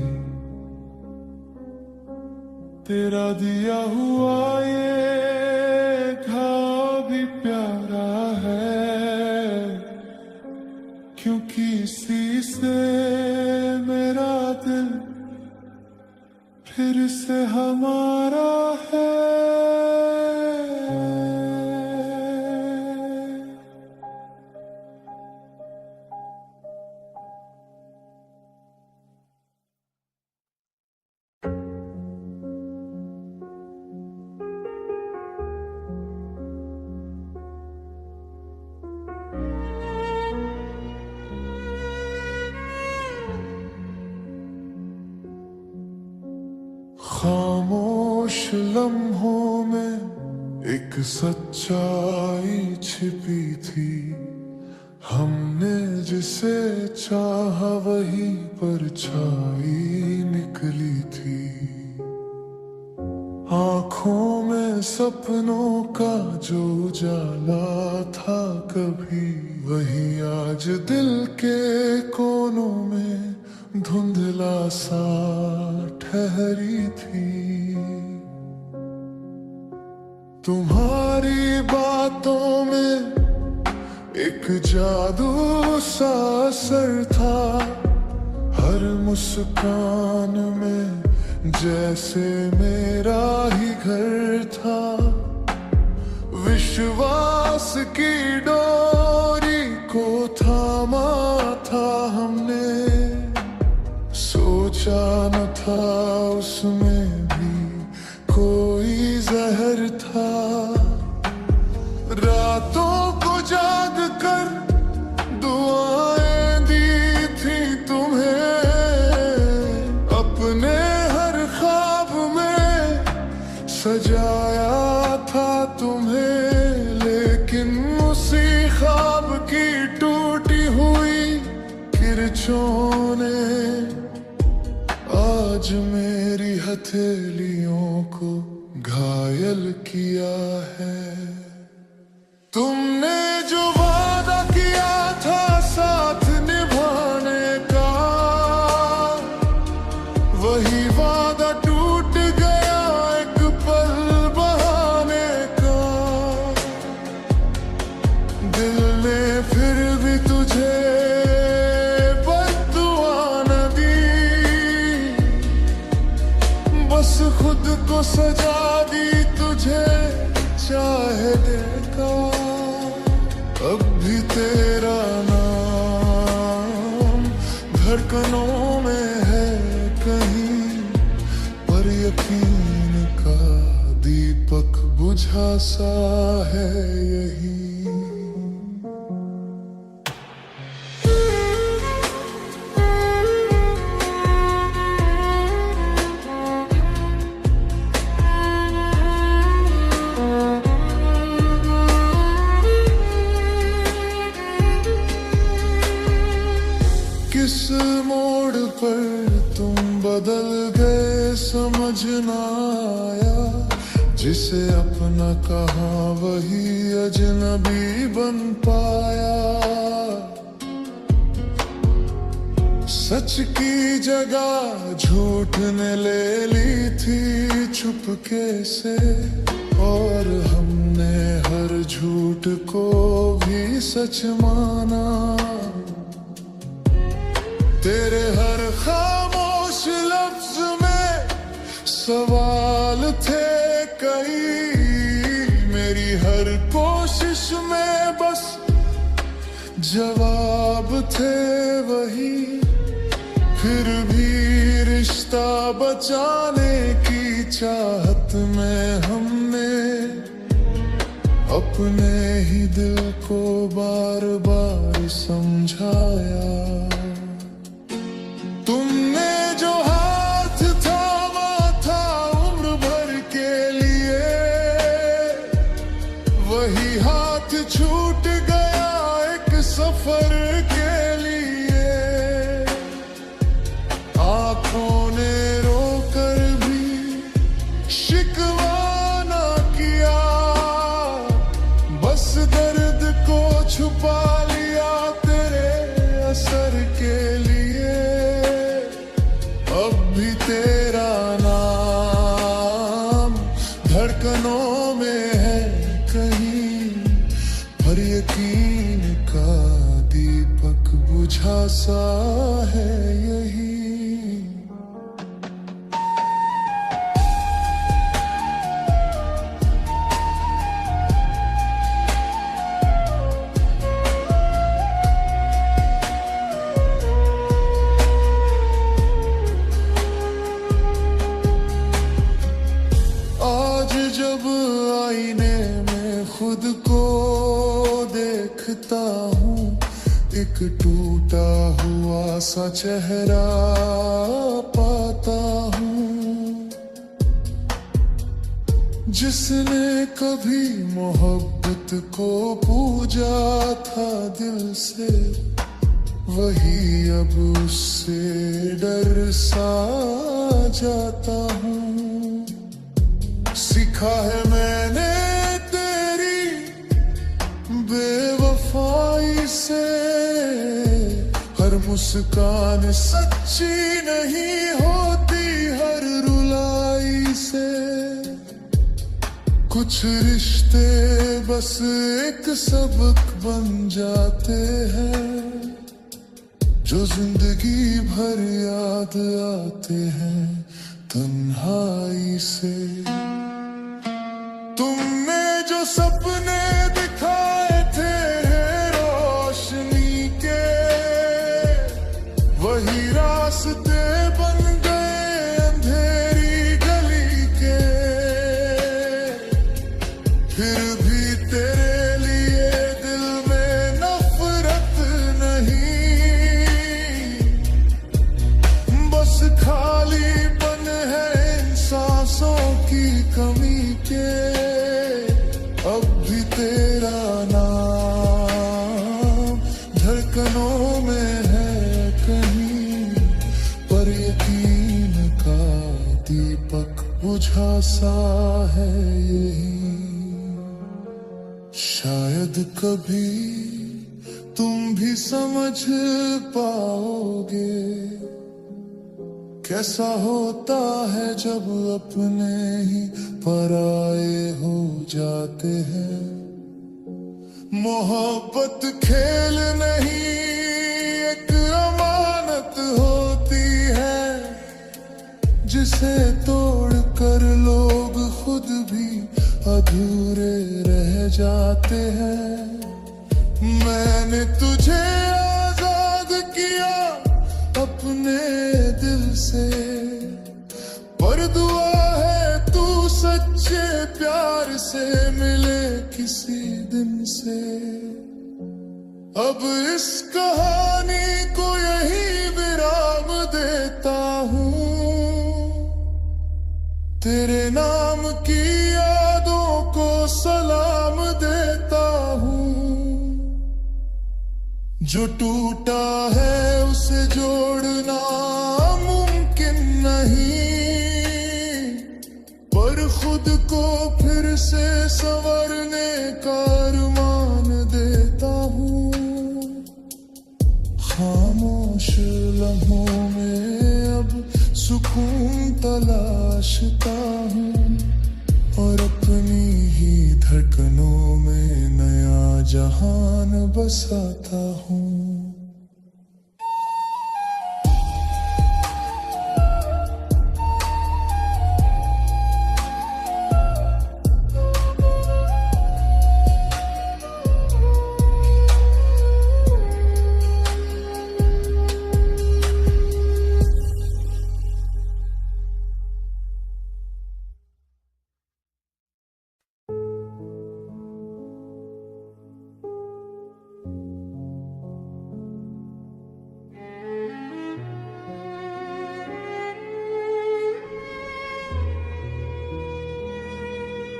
तेरा दिया हुआ ये घाव भी प्यारा है, क्योंकि इसी से मेरा दिल फिर से हमारा है। खामोश लम्हों में एक सच्चाई छिपी थी, हमने जिसे चाहा वही परछाई निकली थी। आँखों में सपनों का जो उजाला था कभी, वही आज दिल के कोनों में धुंधला सा ठहरी थी। तुम्हारी बातों में एक जादू सा असर था, हर मुस्कान में जैसे मेरा ही घर था। विश्वास की डोरी को थामा था हमने, सोचा न था उसमें भी कोई जहर था। रातों को जाग कर दुआएं दी थी तुम्हें, अपने हर ख्वाब में सजाया था तुम्हें। लेकिन उसी ख्वाब की टूटी हुई किरचों ने आज मेरी हथेलियों को घायल किया है। तुमने जो वादा किया था साथ निभाने का, वही वादा टूट गया एक पल बहाने का। दिल ने फिर भी तुझे बद्दुआ न दी, बस खुद को सजा दी तुझे चाहने का। अब भी तेरा नाम धड़कनों में है कहीं, पर यकीन का दीपक बुझा सा है यही। किस मोड़ पर तुम बदल गए समझ ना आया, जिसे अपना कहा वही अजनबी बन पाया। सच की जगह झूठ ने ले ली थी चुपके से, और हमने हर झूठ को भी सच माना। तेरे हर खामोश लफ्ज में सवाल थे कई, मेरी हर कोशिश में बस जवाब थे वही। फिर भी रिश्ता बचाने की चाहत में हमने अपने ही दिल को बार बार समझाया। तुमने जो हाथ थामा था उम्र भर के लिए, वही हाथ छूट गया एक सफर के लिए। आंखों ने रोकर भी शिकवा ना किया, बस दर्द को छुपा लिया तेरे असर के लिए। अब भी तेरा नाम धड़कनों में है कहीं, पर यकीन का दीपक बुझा सा है यही। जब आईने में खुद को देखता हूँ, एक टूटा हुआ सा चेहरा पाता हूँ। जिसने कभी मोहब्बत को पूजा था दिल से, वही अब उससे डर सा जाता हूँ। सीखा है मैंने तेरी बेवफाई से, हर मुस्कान सच्ची नहीं होती हर रुलाई से। कुछ रिश्ते बस एक सबक बन जाते हैं, जो जिंदगी भर याद आते हैं तन्हाई से। तुमने जो सपने दिखाए थे रोशनी के, वही रास्ते बन गए अंधेरी गली के। फिर भी तेरे लिए दिल में नफरत नहीं, बस खालीपन है इन सांसों की कमी के। अब भी तेरा नाम धड़कनों में है कहीं, पर यकीन का दीपक बुझा सा है यही। शायद कभी तुम भी समझ पाओगे कैसा होता है जब अपने ही पराए हो जाते हैं। मोहब्बत खेल नहीं एक अमानत होती है, जिसे तोड़ कर लोग खुद भी अधूरे रह जाते हैं। मैंने तुझे आजाद किया अपने दिल से, पर दुआ है तू सच्चे प्यार से मिले किसी दिन से। अब इस कहानी को यही विराम देता हूँ, तेरे नाम की यादों को सलाम देता हूँ। जो टूटा है उसे जोड़ना मुमकिन नहीं, पर खुद को फिर से संवरने का अरमान देता हूँ। खामोश लम्हों में अब सुकून तलाशता हूँ, और अपनी ही धड़कनों में नया जहान बसाता हूँ।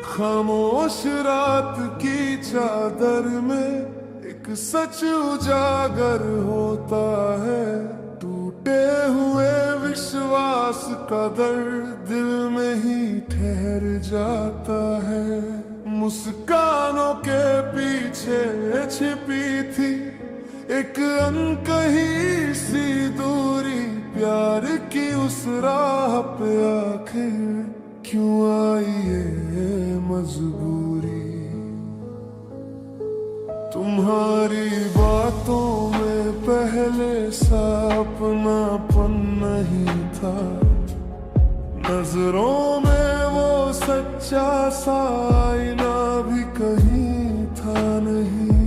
खामोश रात की चादर में एक सच उजागर होता है। टूटे हुए विश्वास का दर्द दिल में ही ठहर जाता है। मुस्कानों के पीछे छिपी थी एक अनकही सी दूरी, प्यार की उस राह पे आखिर क्यों आई ये मजबूरी। तुम्हारी बातों में पहले सा अपनापन नहीं था, नजरों में वो सच्चा सा आईना भी कहीं था नहीं।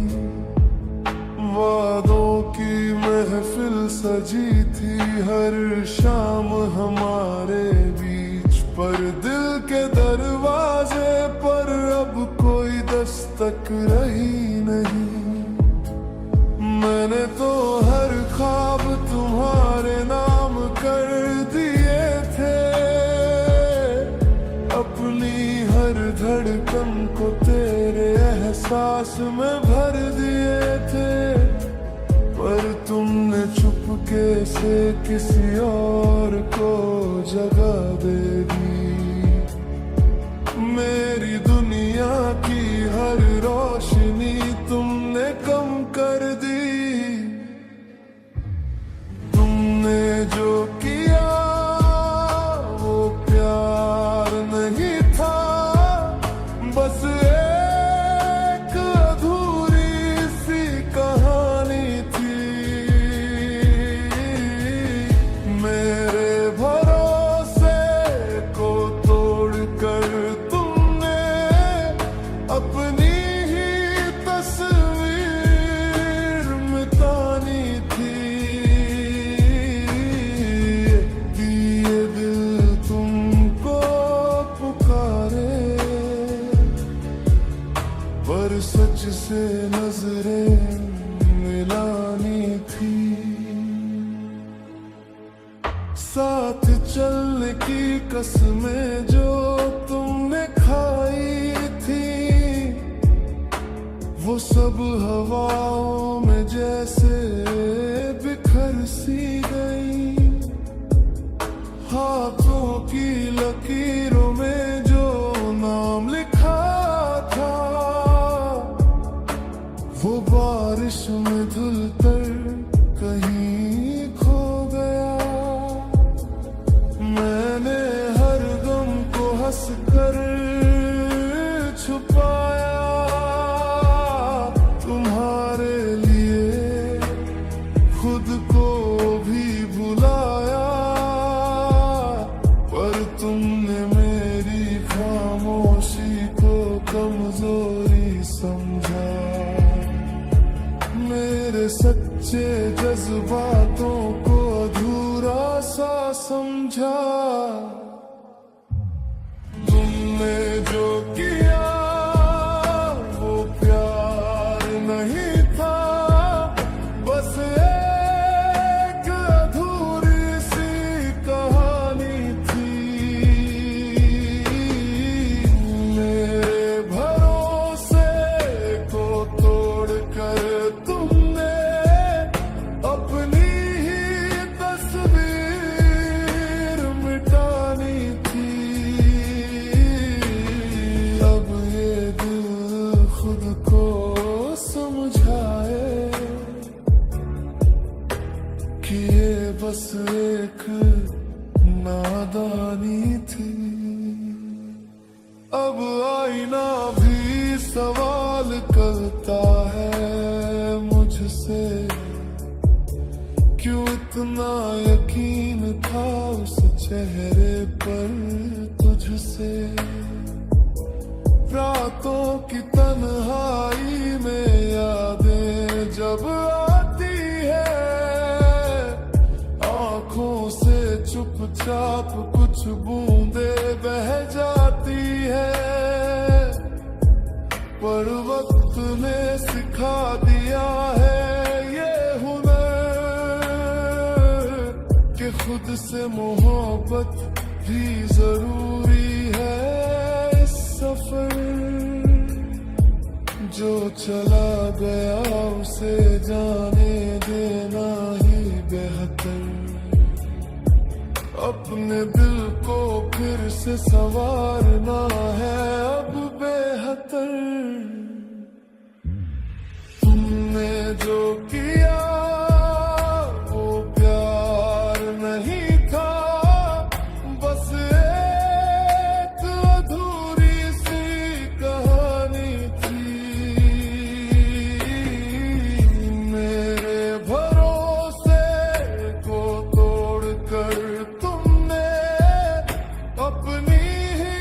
वादों की महफिल सजी थी हर शाम हमारे बीच, पर दिल के दरवाजे पर अब कोई दस्तक रही नहीं। मैंने तो हर ख्वाब तुम्हारे नाम कर दिए थे, अपनी हर धड़कन को तेरे एहसास में भर दिए थे। पर तुमने चुपके से किसी और को जगह दे दी। मेरी दुनिया की हर रोशनी तुमने कम कर दी। तुमने जो किया वो प्यार नहीं था, बस एक अधूरी सी कहानी थी। रस्में जो तुमने खाई थी, वो सब हवाओं में जैसे बिखर सी गई। हाथों की लकीरों में जो नाम लिखा था, वो बारिश में धुलकर कहीं खो गया। मैंने हर गम को हंस कर छुपाया, तुम्हारे लिए खुद को भी भुलाया। पर तुमने मेरी खामोशी को कमजोरी समझा, मेरे सच्चे जज्बातों को अधूरा सा समझा। तुमने जो किया वो प्यार नहीं था, बस एक अधूरी सी कहानी थी। मेरे भरोसे को तोड़कर तुमने अपनी ही तस्वीर मिटानी थी। अब ये दिल खुद को समझाए कि ये बस एक नादानी थी। अब आईना भी सवाल करता है मुझसे, क्यों इतना यकीन था उस चेहरे पर तुझसे। रातों की तन्हाई में यादें जब आती है, आंखों से चुपचाप कुछ बूंदे बह जाती है। पर वक्त ने सिखा दिया है ये हुनर कि खुद से मोहब्बत भी जरूरी है इस सफर। जो चला गया उसे जाने देना ही बेहतर। अपने दिल को फिर से संवारना है अब बेहतर। तुमने जो किया वो प्यार नहीं था, बस एक अधूरी सी कहानी थी। मेरे भरोसे को तोड़कर तुमने अपनी ही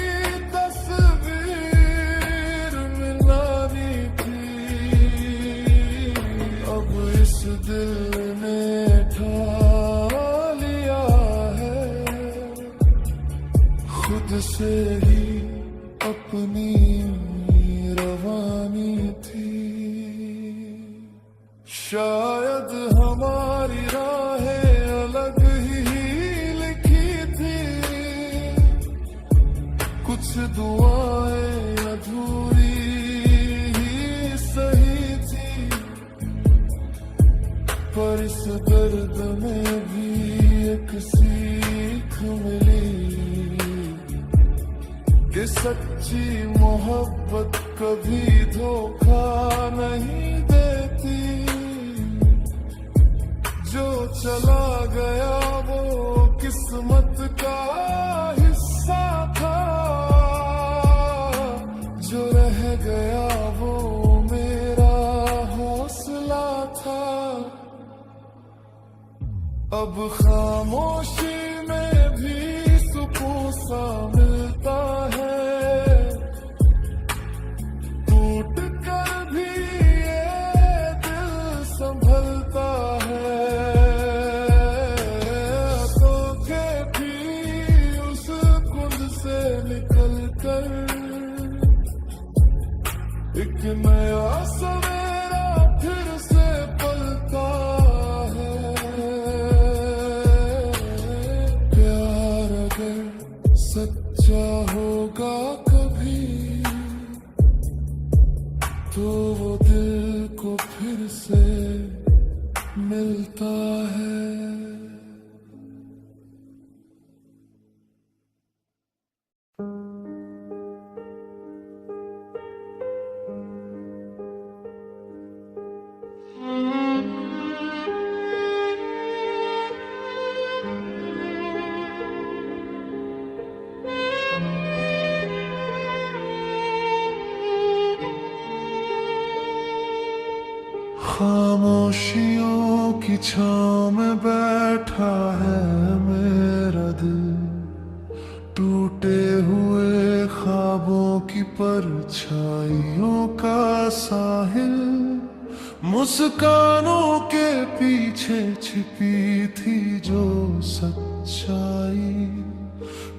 तस्वीर मिलानी थी। अब इस दिल ने ठा लिया है खुद से ही अपनी रवानी थी। शायद हमारी राहें अलग ही लिखी थी, कुछ दुआएं अधूरी ही सही थी। पर इस दर्द में भी एक सीख मिली कि सच्ची मोहब्बत कभी धोखा नहीं देती। जो चला गया वो किस्मत का हिस्सा था, जो रह गया वो मेरा हौसला था। अब खामोशी में भी सुकून सा मिलता है, टूट कर भी ये दिल संभलता है। तो के भी उस कुंड से निकल कर एक नया सवेरा फिर से पलता है। प्यार अगर मिलता है। खामोशियों की छाँव में बैठा है मेरा दिल, टूटे हुए ख्वाबों की परछाइयों का साहिल, मुस्कानों के पीछे छिपी थी जो सच्चाई,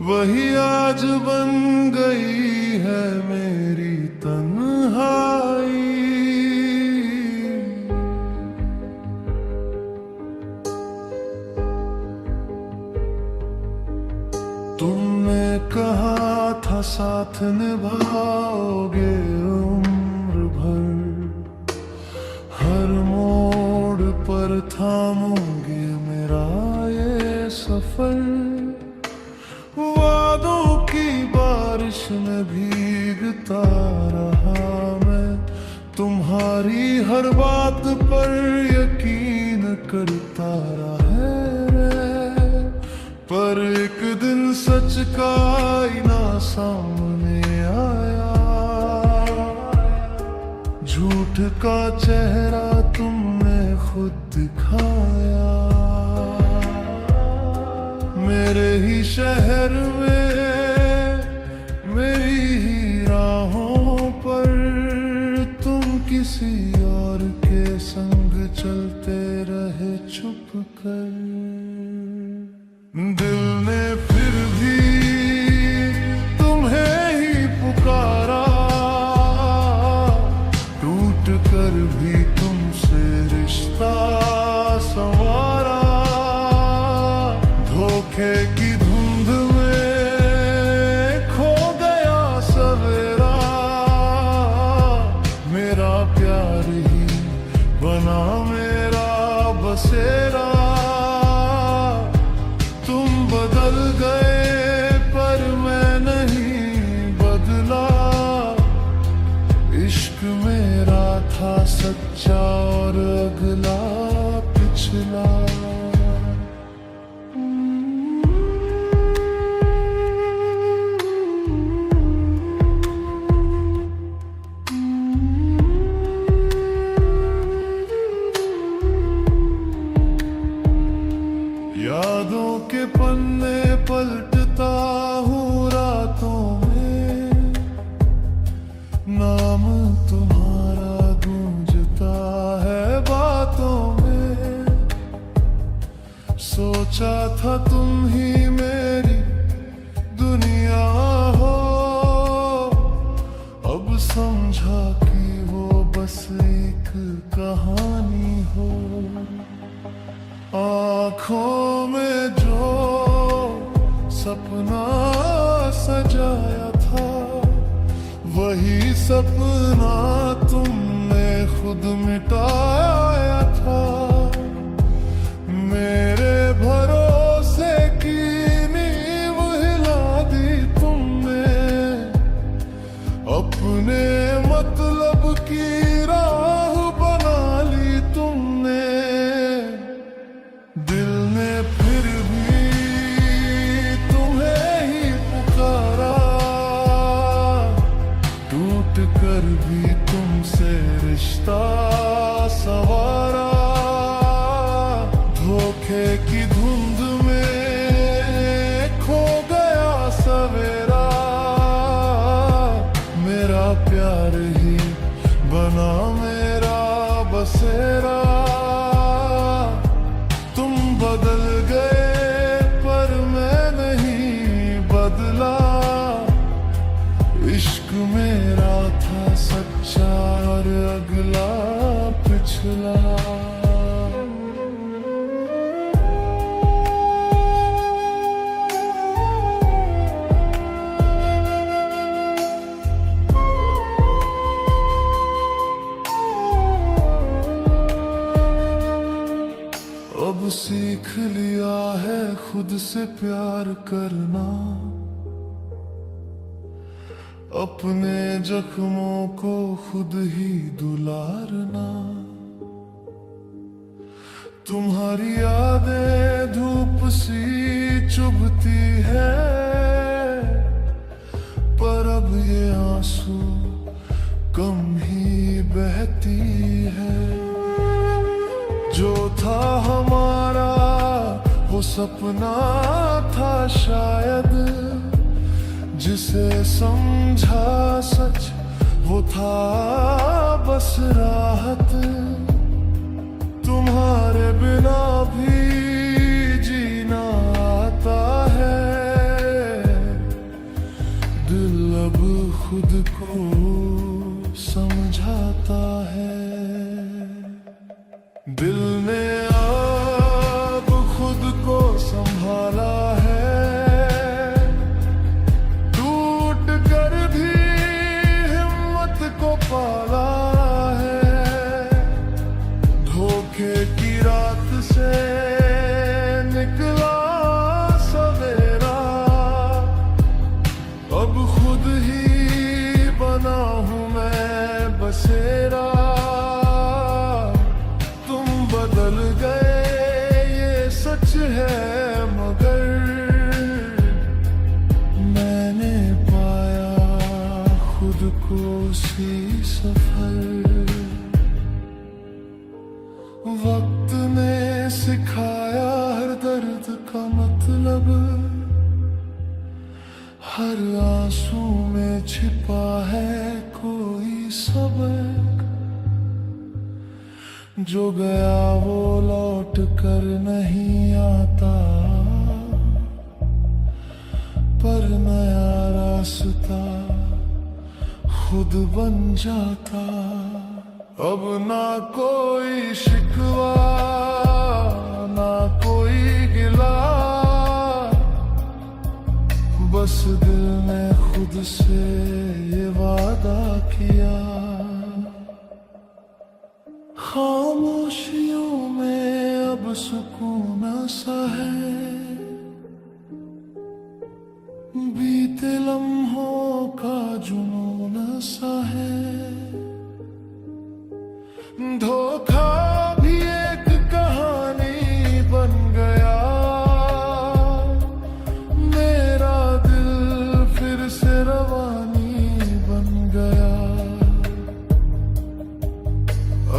वही आज बन गई है मेरी तन्हाई। तुमने कहा था साथ निभाओगे उम्र भर, हर मोड़ पर थामोगे मेरा ये सफर, वादों की बारिश में भीगता रहा मैं, तुम्हारी हर बात पर यकीन करता रहा रे, पर एक दिन सच का आईना सामने आया, झूठ का चेहरा तुमने खुद दिखाया, मेरे ही शहर में मेरी ही राहों पर तुम किसी और के संग चलते रहे छुप कर। दिल ने फिर भी तुम्हें ही पुकारा, टूट कर भी तुमसे रिश्ता संवारा, धोखे की धुंध में खो गया सवेरा, मेरा प्यार ही बना मेरा बसेरा, बदल गए पर मैं नहीं बदला, इश्क मेरा था सच्चा और अगला पिछला। यादों के पन्ने पलटता हूँ रातों में, नाम तुम्हारा गूंजता है बातों में, सोचा था तुम ही मेरी दुनिया हो, अब समझा कि वो बस एक कहानी हो, आँखों में जो सपना सजाया था, वही सपना तुमने खुद मिटाया था, मेरे भरोसे की नींव हिला दी तुमने, अपने मतलब की राह बना ली तुमने, दिल ने फिर भी तुम्हें ही पुकारा, टूट कर भी तुमसे रिश्ता संवारा, धोखे की धुंध में खो गया सवेरा, मेरा प्यार ही बना मेरा बसेरा, बदल गए पर मैं नहीं बदला, इश्क मेरा था सच्चा और अगला पिछला। सीख लिया है खुद से प्यार करना, अपने जख्मों को खुद ही दुलारना। तुम्हारी यादें धूप सी चुभती है, पर अब ये आंसू कम ही बहती है। जो था हमारा वो सपना था शायद, जिसे समझा सच वो था बस राहत। तुम्हारे बिना भी जीना आता है, दिल अब खुद को समझाता है। दिल ने अब खुद को संभाला है, टूट कर भी हिम्मत को पाला है। धोखे की रात से निकला सवेरा, अब खुद ही बना हूँ मैं बसेरा। बदल गए ये सच है, मगर मैंने पाया खुद को उसी सफर। वक्त ने सिखाया हर दर्द का मतलब, हर आंसू में छिपा है कोई सबक। जो गया वो लौट कर नहीं आता, पर नया रास्ता खुद बन जाता। अब ना कोई शिकवा ना कोई गिला, बस दिल ने खुद से ये वादा किया। खामोशियों में अब सुकून सा है, बीते लम्हों का जुनून सा है। धोखा भी एक कहानी बन गया, मेरा दिल फिर से रवानी बन गया।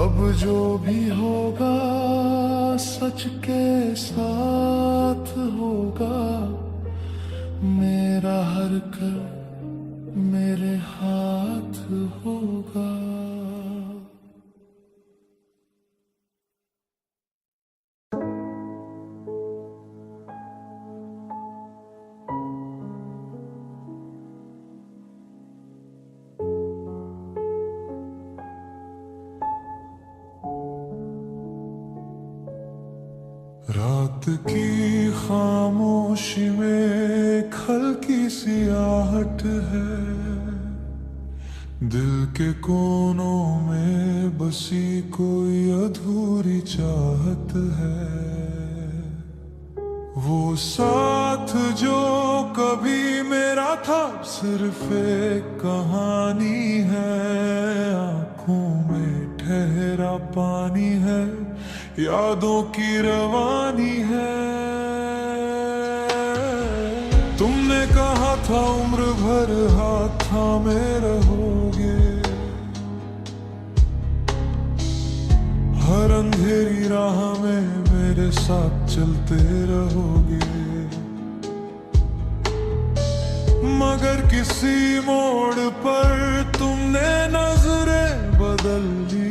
अब जो भी होगा सच के साथ होगा, मेरा हर कर मेरे हाथ होगा। रात की खामोशी में एक हल्की सी आहट है, दिल के कोनों में बसी कोई अधूरी चाहत है। वो साथ जो कभी मेरा था सिर्फ एक कहानी है, आंखों में ठहरा पानी है, यादों की रवानी है। तुमने कहा था उम्र भर हाथ थामे रहोगे, हर अंधेरी राह में मेरे साथ चलते रहोगे। मगर किसी मोड़ पर तुमने नजरें बदल ली,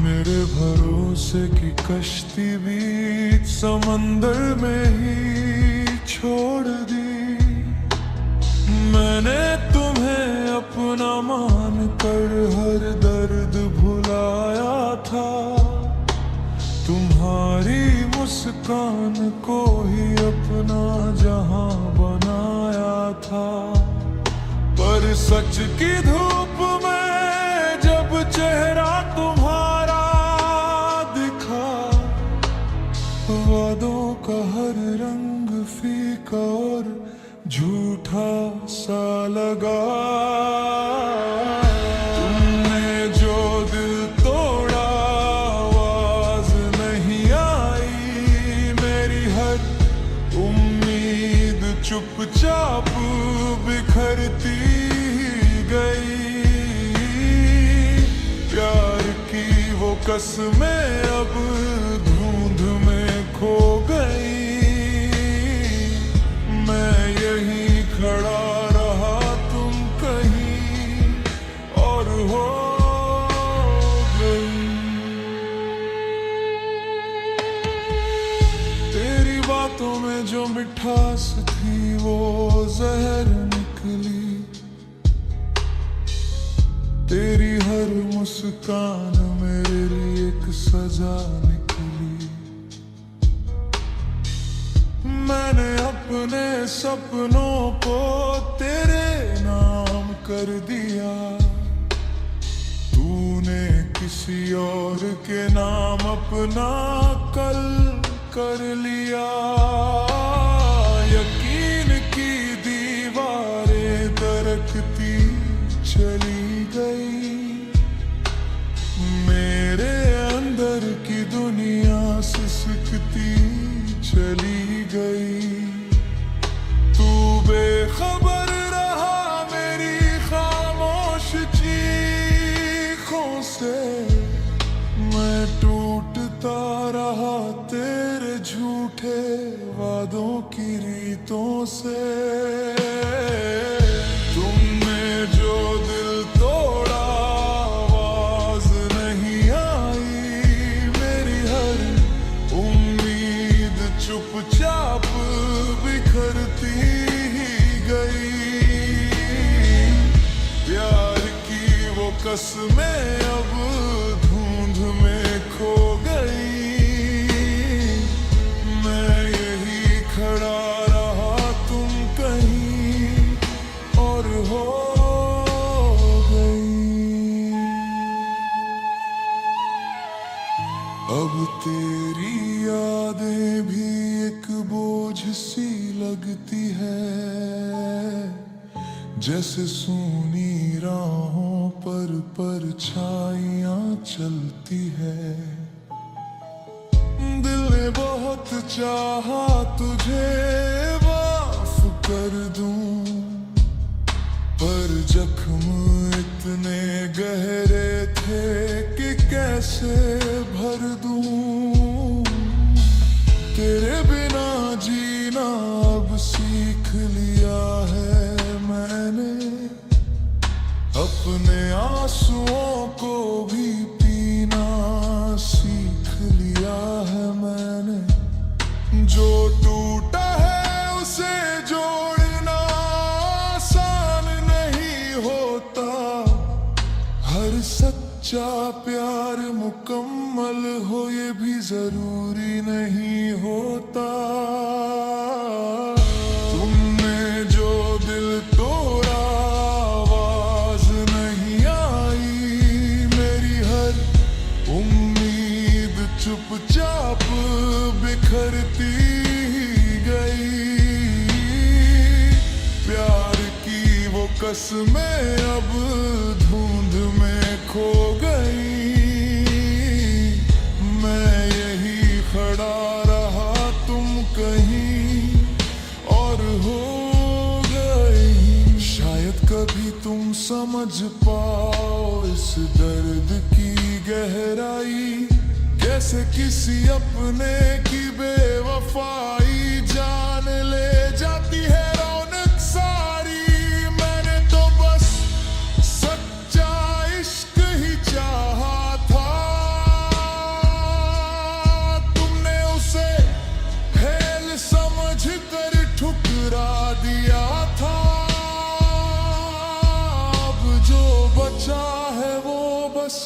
मेरे भरोसे की कश्ती बीच समंदर में ही छोड़ दी। मैंने तुम्हें अपना मान कर हर दर्द भुलाया था, तुम्हारी मुस्कान को ही अपना जहां बनाया था। पर सच की धूप में जब चेहरा तुम्हारा दिखा, का हर रंग फीका और झूठा सा लगा। तुमने जो दिल तोड़ा आवाज नहीं आई मेरी हर उम्मीद चुपचाप बिखरती गई। प्यार की वो कसमें अब धुंध में खो गई। मैं यहीं खड़ा रहा तुम कहीं और हो गई। तेरी बातों में जो मिठास थी वो जहर निकली। तेरी हर मुस्कान मेरे लिए एक सजा निकली। मैंने अपने सपनों को तेरे नाम कर दिया। तूने किसी और के नाम अपना कल कर लिया। यकीन की दीवारें दरकती चली गई। मेरे अंदर की दुनिया सिसकती चली गई। तू बेखबर रहा मेरी खामोश चीखों से। मैं टूटता रहा तेरे झूठे वादों की रीतों से। तुमने जो दिल तोड़ा आवाज नहीं आई मेरी हर उम्मीद चुपचाप बिखरती गई। प्यार की वो कसमें अब धुंध में खो गई। मैं यही खड़ा रहा तुम कहीं और हो गई। अब तेरी यादें भी एक बोझ सी लगती है। जैसे सूनी राहों पर परछाइयां चलती है। दिल ने बहुत चाहा तुझे माफ कर दूं। पर जख्म इतने गहरे थे कि कैसे भर दूं। तेरे बिना जीना अब सीख लिया है मैंने। अपने आंसुओं को भी पीना सीख लिया है मैंने। जो टूटा है उसे जोड़ना आसान नहीं होता। हर सच्चा प्यार मुकम्मल हो ये भी जरूरी नहीं होता। तुमने जो दिल तोड़ा आवाज नहीं आई मेरी हर उम्मीद चुपचाप बिखरती गई। प्यार की वो कसमें अब धुंध में खो गई। मैं यही खड़ा रहा तुम कहीं और हो गई। शायद कभी तुम समझ पाओ इस दर्द की गहराई। कैसे किसी अपने की बेवफाई जान ले जाती है रौनक सारी। मैंने तो बस सच्चा इश्क ही चाहा था। तुमने उसे खेल समझ कर ठुकरा दिया था। अब जो बचा है वो बस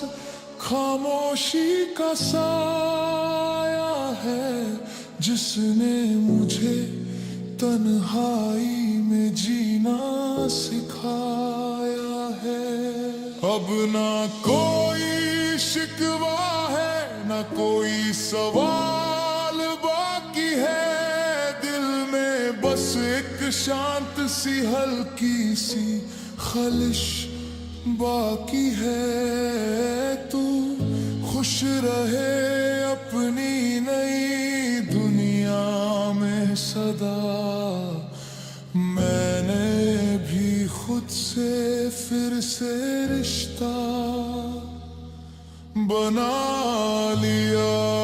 खामोशी का साया है। जिसने मुझे तन्हाई में जीना सिखाया है। अब ना कोई शिकवा है ना कोई सवाल बाकी है। शांत सी हल्की सी खलिश बाकी है। तू खुश रहे अपनी नई दुनिया में सदा। मैंने भी खुद से फिर से रिश्ता बना लिया।